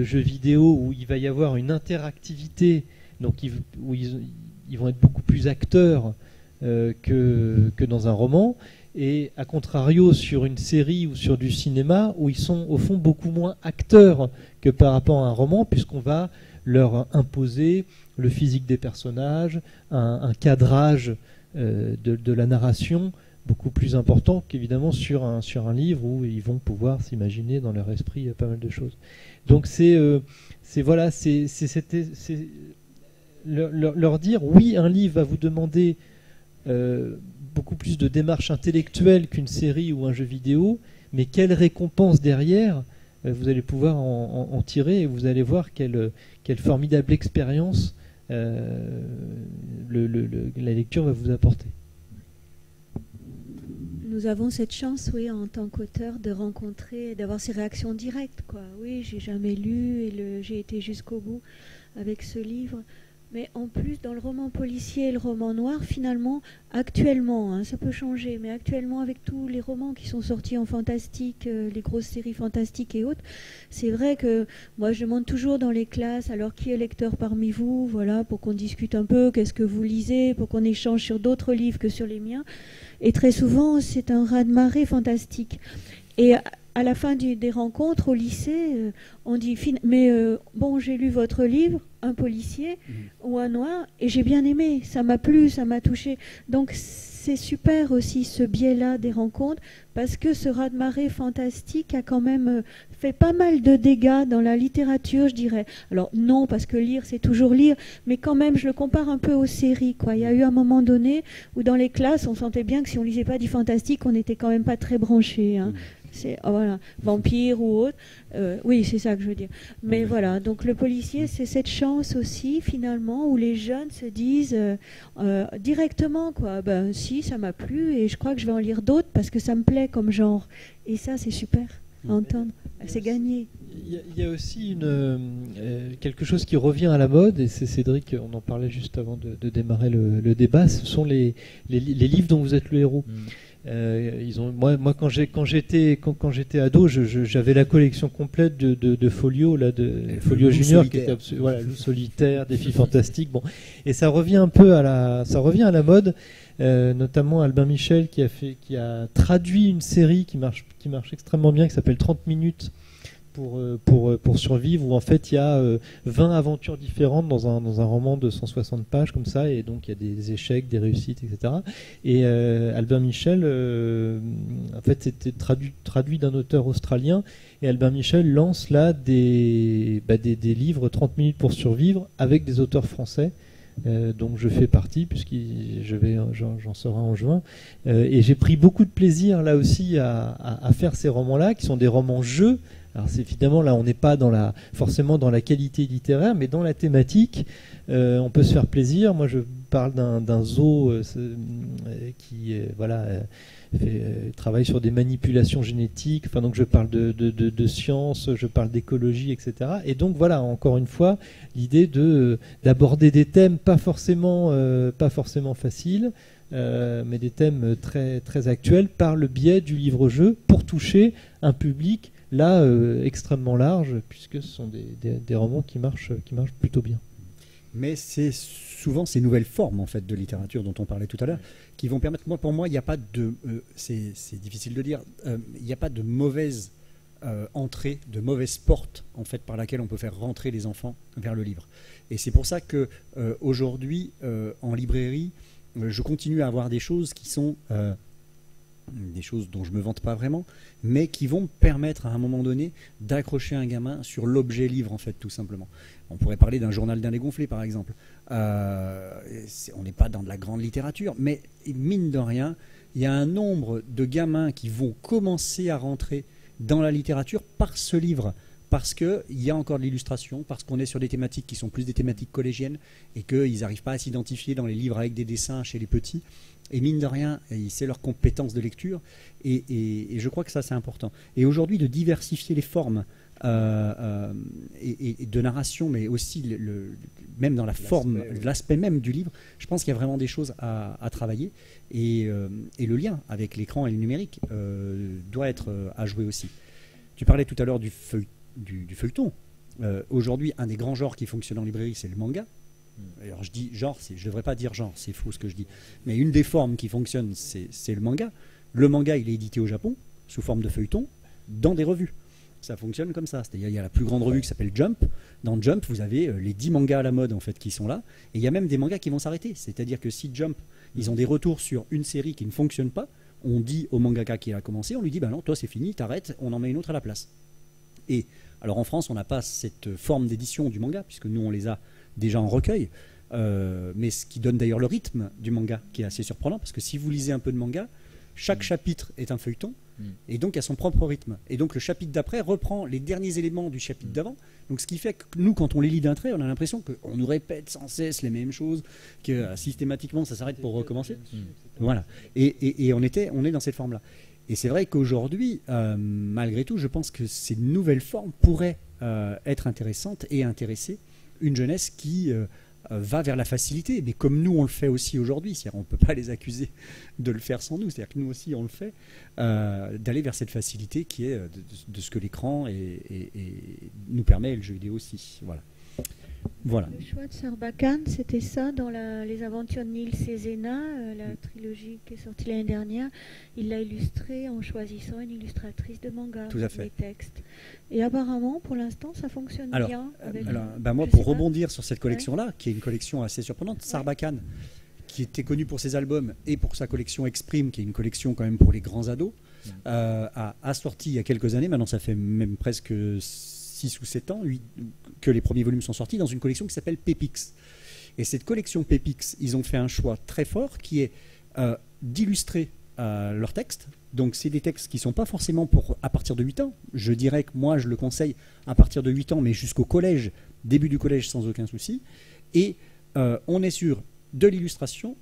C: jeux vidéo où il va y avoir une interactivité, donc où ils vont être beaucoup plus acteurs que dans un roman, et à contrario sur une série ou sur du cinéma où ils sont au fond beaucoup moins acteurs que par rapport à un roman, puisqu'on va leur imposer le physique des personnages, un cadrage de la narration beaucoup plus important qu'évidemment sur un livre où ils vont pouvoir s'imaginer dans leur esprit pas mal de choses. Donc leur dire oui, un livre va vous demander beaucoup plus de démarche intellectuelle qu'une série ou un jeu vidéo, mais quelle récompense derrière vous allez pouvoir en tirer, et vous allez voir quelle formidable expérience la lecture va vous apporter.
B: Nous avons cette chance, oui, en tant qu'auteur, de rencontrer, d'avoir ces réactions directes, quoi. Oui, j'ai jamais lu et j'ai été jusqu'au bout avec ce livre. Mais en plus, dans le roman policier et le roman noir, finalement, actuellement, ça peut changer, mais actuellement, avec tous les romans qui sont sortis en fantastique, les grosses séries fantastiques et autres, c'est vrai que moi, je demande toujours dans les classes, alors qui est lecteur parmi vous, voilà, pour qu'on discute un peu, qu'est-ce que vous lisez, pour qu'on échange sur d'autres livres que sur les miens. Et très souvent, c'est un raz-de-marée fantastique. Et à la fin des rencontres au lycée, on dit mais bon, j'ai lu votre livre, un policier ou un noir, et j'ai bien aimé, ça m'a plu, ça m'a touché. Donc c'est super aussi ce biais-là des rencontres, parce que ce raz-de-marée fantastique a quand même fait pas mal de dégâts dans la littérature, je dirais. Alors non, parce que lire, c'est toujours lire, mais quand même, je le compare un peu aux séries, quoi. Il y a eu un moment donné où dans les classes, on sentait bien que si on lisait pas du fantastique, on n'était quand même pas très branchés, hein. Voilà, vampire ou autre, oui, c'est ça que je veux dire. Mais voilà, donc le policier, c'est cette chance aussi, finalement, où les jeunes se disent directement, quoi, si, ça m'a plu et je crois que je vais en lire d'autres parce que ça me plaît comme genre. Et ça, c'est super à entendre, c'est gagné.
C: Il y a aussi quelque chose qui revient à la mode, et c'est Cédric, on en parlait juste avant de démarrer le débat, ce sont les livres dont vous êtes le héros. Moi quand j'étais ado, j'avais la collection complète de Folio, Folio Junior, qui était Loup solitaire, Défi fantastique. Bon, et ça revient un peu à la mode, notamment Albin Michel qui a traduit une série qui marche extrêmement bien, qui s'appelle 30 minutes pour survivre, où en fait il y a 20 aventures différentes dans un roman de 160 pages comme ça, et donc il y a des échecs, des réussites, etc. Et Albin Michel, en fait c'était traduit d'un auteur australien, et Albin Michel lance là des livres 30 minutes pour survivre avec des auteurs français. Donc je fais partie, j'en serai en juin, et j'ai pris beaucoup de plaisir là aussi à faire ces romans-là, qui sont des romans-jeux Alors c'est évidemment là on n'est pas forcément dans la qualité littéraire, mais dans la thématique, on peut se faire plaisir. Moi je parle d'un zoo qui travaille sur des manipulations génétiques. Enfin donc je parle de science, je parle d'écologie, etc. Et donc voilà, encore une fois, l'idée d'aborder des thèmes pas forcément faciles, mais des thèmes très très actuels par le biais du livre-jeu pour toucher un public là extrêmement large, puisque ce sont des romans qui marchent plutôt bien.
D: Mais c'est souvent ces nouvelles formes en fait de littérature dont on parlait tout à l'heure qui vont permettre. Pour moi, il n'y a pas de, c'est difficile de dire, il n'y a pas de mauvaise entrée, de mauvaise porte en fait par laquelle on peut faire rentrer les enfants vers le livre. Et c'est pour ça que aujourd'hui en librairie, je continue à avoir des choses qui sont des choses dont je me vante pas vraiment, mais qui vont me permettre à un moment donné d'accrocher un gamin sur l'objet livre en fait, tout simplement. On pourrait parler d'un journal d'un dégonflé par exemple. On n'est pas dans de la grande littérature, mais mine de rien, il y a un nombre de gamins qui vont commencer à rentrer dans la littérature par ce livre, parce qu'il y a encore de l'illustration, parce qu'on est sur des thématiques qui sont plus des thématiques collégiennes et qu'ils n'arrivent pas à s'identifier dans les livres avec des dessins chez les petits. Et mine de rien, c'est leur compétence de lecture. Et je crois que ça, c'est important. Et aujourd'hui, de diversifier les formes et de narration, mais aussi même dans la forme, l'aspect même du livre, je pense qu'il y a vraiment des choses à travailler. Et le lien avec l'écran et le numérique doit être à jouer aussi. Tu parlais tout à l'heure du feuilleton. Aujourd'hui, un des grands genres qui fonctionne en librairie, c'est le manga. Alors je dis genre, je ne devrais pas dire genre, c'est faux ce que je dis. Mais une des formes qui fonctionne, c'est le manga. Le manga, il est édité au Japon, sous forme de feuilleton, dans des revues. Ça fonctionne comme ça. C'est-à-dire, il y a la plus grande revue qui s'appelle Jump. Dans Jump, vous avez les 10 mangas à la mode en fait, qui sont là. Et il y a même des mangas qui vont s'arrêter. C'est-à-dire que si Jump, ils ont des retours sur une série qui ne fonctionne pas, on dit au mangaka qui a commencé, on lui dit, bah non, toi c'est fini, t'arrêtes, on en met une autre à la place. Et alors en France, on n'a pas cette forme d'édition du manga, puisque nous, on les a déjà en recueil, mais ce qui donne d'ailleurs le rythme du manga, qui est assez surprenant, parce que si vous lisez un peu de manga, chaque chapitre est un feuilleton, et donc a son propre rythme. Et donc le chapitre d'après reprend les derniers éléments du chapitre d'avant. Donc ce qui fait que nous, quand on les lit d'un trait, on a l'impression qu'on nous répète sans cesse les mêmes choses, que systématiquement ça s'arrête pour recommencer. Voilà. Et on est dans cette forme-là. Et c'est vrai qu'aujourd'hui, malgré tout, je pense que ces nouvelles formes pourraient être intéressantes et intéresser une jeunesse qui va vers la facilité, mais comme nous on le fait aussi aujourd'hui, c'est-à-dire on ne peut pas les accuser de le faire sans nous, c'est-à-dire que nous aussi on le fait, d'aller vers cette facilité qui est de ce que l'écran nous permet, et le jeu vidéo aussi. Voilà.
B: Le choix de Sarbacane, c'était ça dans les aventures de Neil Cézena, la trilogie qui est sortie l'année dernière. Il l'a illustré en choisissant une illustratrice de manga.
D: Tout à fait.
B: Les textes. Et apparemment, pour l'instant, ça fonctionne bien.
D: Moi, pour rebondir sur cette collection-là, qui est une collection assez surprenante, Sarbacane, qui était connu pour ses albums et pour sa collection Exprime, qui est une collection quand même pour les grands ados, a sorti il y a quelques années, maintenant ça fait même presque 6 ou 7 ans que les premiers volumes sont sortis dans une collection qui s'appelle Pépix. Et cette collection Pépix, ils ont fait un choix très fort qui est d'illustrer leurs textes. Donc c'est des textes qui ne sont pas forcément à partir de 8 ans. Je dirais que moi je le conseille à partir de 8 ans, mais jusqu'au collège, début du collège sans aucun souci. Et on est sur de l'illustration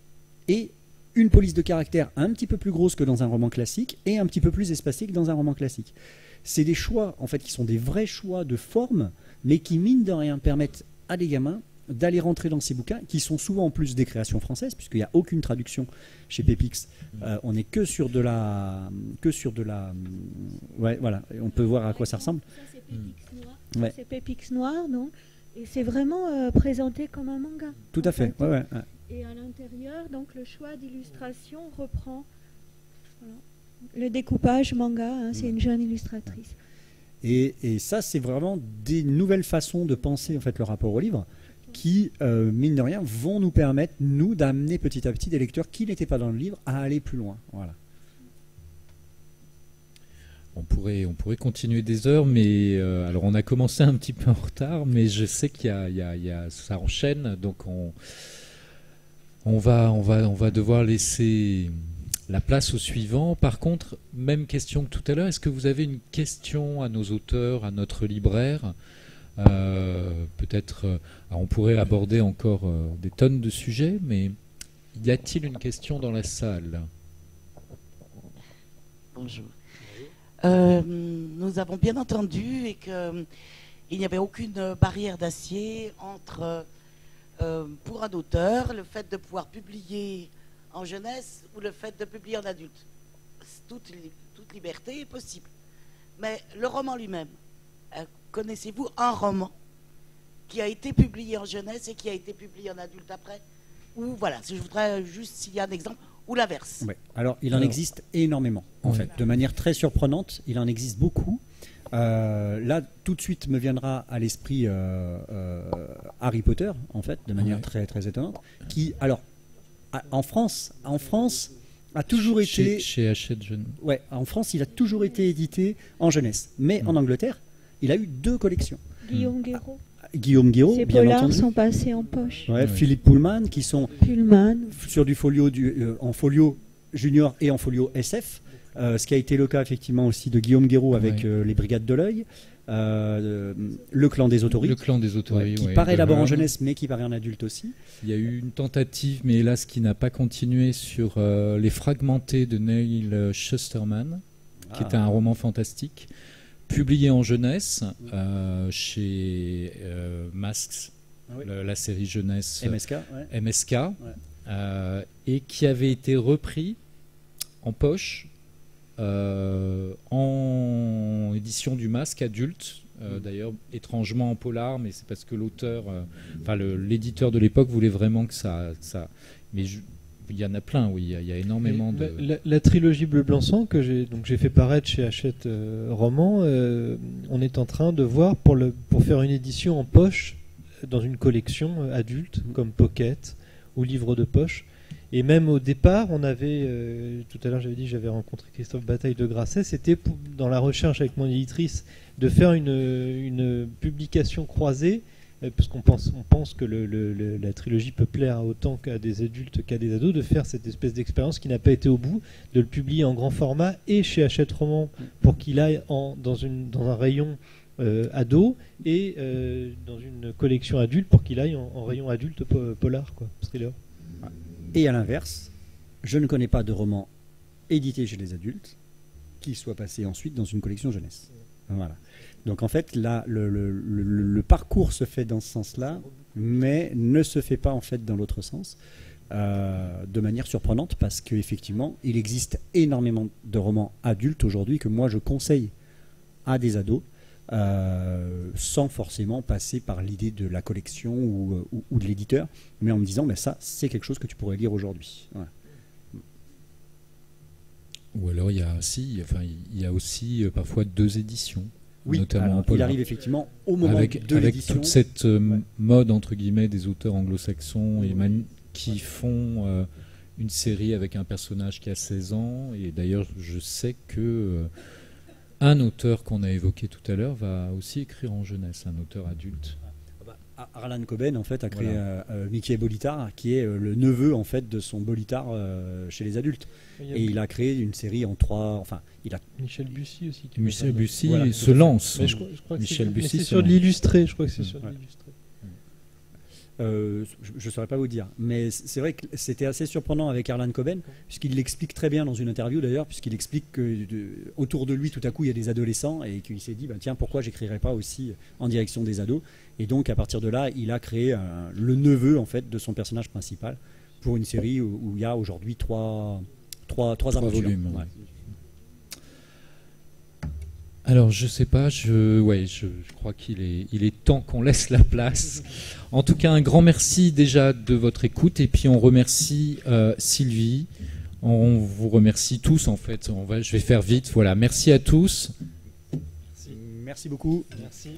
D: et une police de caractère un petit peu plus grosse que dans un roman classique et un petit peu plus espacée que dans un roman classique. C'est des choix, en fait, qui sont des vrais choix de forme, mais qui, mine de rien, permettent à des gamins d'aller rentrer dans ces bouquins, qui sont souvent en plus des créations françaises, puisqu'il n'y a aucune traduction chez Pépix. On n'est que sur de la... Ouais, voilà, on peut voir à quoi ça ressemble.
B: Ça, c'est Pépix Noir. Ouais. C'est Pépix Noir, donc. Et c'est vraiment présenté comme un manga.
D: Tout à fait, ouais.
B: Et à l'intérieur, donc, le choix d'illustration reprend... Voilà. Le découpage manga, c'est une jeune illustratrice.
D: Et ça, c'est vraiment des nouvelles façons de penser en fait le rapport au livre qui, mine de rien, vont nous permettre, nous, d'amener petit à petit des lecteurs qui n'étaient pas dans le livre à aller plus loin. Voilà.
A: On pourrait continuer des heures, mais alors on a commencé un petit peu en retard, mais je sais qu'il y a ça enchaîne, donc on va devoir laisser la place au suivant. Par contre, même question que tout à l'heure, est-ce que vous avez une question à nos auteurs, à notre libraire? Peut-être, on pourrait aborder encore des tonnes de sujets, mais y a-t-il une question dans la salle?
E: Bonjour. Nous avons bien entendu et qu'il n'y avait aucune barrière d'acier entre, pour un auteur, le fait de pouvoir publier en jeunesse ou le fait de publier en adulte. Toute liberté est possible. Mais le roman lui-même, connaissez-vous un roman qui a été publié en jeunesse et qui a été publié en adulte après? Ou voilà, je voudrais juste s'il y a un exemple, ou l'inverse.
D: Ouais. Alors, il en existe énormément, en fait. De manière très surprenante, il en existe beaucoup. Là, tout de suite me viendra à l'esprit Harry Potter, en fait, de manière très, très étonnante, qui, alors, en France a toujours été...
A: Chez Hachette Jeune.
D: Ouais, en France, il a toujours été édité en jeunesse. Mais en Angleterre, il a eu 2 collections.
B: Guillaume Guéraud.
D: Guillaume Guéraud,
B: Ces
D: bien
B: polars
D: entendu.
B: sont passés en poche.
D: Ouais, Philippe Pullman, qui sont
B: Pullman.
D: sur du folio en folio junior et en folio SF. Ce qui a été le cas effectivement aussi de Guillaume Guéraud avec les Brigades de l'Œil. Le Clan des Autoris.
A: Le Clan des Autoris,
D: qui paraît d'abord en jeunesse, mais qui paraît en adulte aussi.
A: Il y a eu une tentative, mais hélas qui n'a pas continué, sur Les Fragmentés de Neil Shusterman, qui était un roman fantastique, publié en jeunesse chez Masks, la série jeunesse MSK, et qui avait été repris en poche en édition du Masque adulte, d'ailleurs étrangement en polar, mais c'est parce que l'auteur, l'éditeur de l'époque voulait vraiment que ça mais il y en a plein, oui, il y a énormément de...
C: La trilogie Bleu Blanc Sang que j'ai fait paraître chez Hachette Roman, on est en train de voir pour faire une édition en poche dans une collection adulte comme Pocket ou livre de poche. Et même au départ, on avait, tout à l'heure j'avais dit que j'avais rencontré Christophe Bataille de Grasset, c'était dans la recherche avec mon éditrice de faire une publication croisée, parce qu'on pense que la trilogie peut plaire autant qu'à des adultes qu'à des ados, de faire cette espèce d'expérience qui n'a pas été au bout, de le publier en grand format et chez Hachette Roman pour qu'il aille dans un rayon ado et dans une collection adulte pour qu'il aille en rayon adulte polar, quoi, thriller.
D: Et à l'inverse, je ne connais pas de roman édité chez les adultes qui soit passé ensuite dans une collection jeunesse. Voilà. Donc en fait, là, le parcours se fait dans ce sens-là, mais ne se fait pas en fait dans l'autre sens, de manière surprenante, parce qu'effectivement, il existe énormément de romans adultes aujourd'hui que moi je conseille à des ados, sans forcément passer par l'idée de la collection ou de l'éditeur, mais en me disant ça c'est quelque chose que tu pourrais lire aujourd'hui. Voilà.
A: Ou alors il y a aussi parfois 2 éditions, notamment
D: alors,
A: en polar.
D: Il arrive effectivement au moment de l'édition.
A: Avec toute cette mode entre guillemets des auteurs anglo-saxons qui font une série avec un personnage qui a 16 ans, et d'ailleurs je sais que un auteur qu'on a évoqué tout à l'heure va aussi écrire en jeunesse, un auteur adulte.
D: Harlan Coben en fait a créé Mickey Bolitar, qui est le neveu en fait de son Bolitar chez les adultes. Et il a créé une série en 3.
C: Michel Bussy aussi.
A: Michel Bussy se lance.
C: Mais je crois que
A: Michel Bussy
C: c'est sur de l'illustré. Je crois que c'est sur de l'illustré.
D: Je ne saurais pas vous dire, mais c'est vrai que c'était assez surprenant avec Harlan Coben, puisqu'il l'explique très bien dans une interview d'ailleurs, puisqu'il explique que autour de lui tout à coup il y a des adolescents, et qu'il s'est dit tiens, pourquoi j'écrirais pas aussi en direction des ados, et donc à partir de là il a créé le neveu en fait de son personnage principal pour une série où il y a aujourd'hui trois aventures.
A: Volumes. Ouais. Alors je sais pas, je crois qu'il est temps qu'on laisse la place. En tout cas, un grand merci déjà de votre écoute, et puis on remercie Sylvie, on vous remercie tous en fait. Je vais faire vite. Voilà, merci à tous.
D: Merci beaucoup.
C: Merci.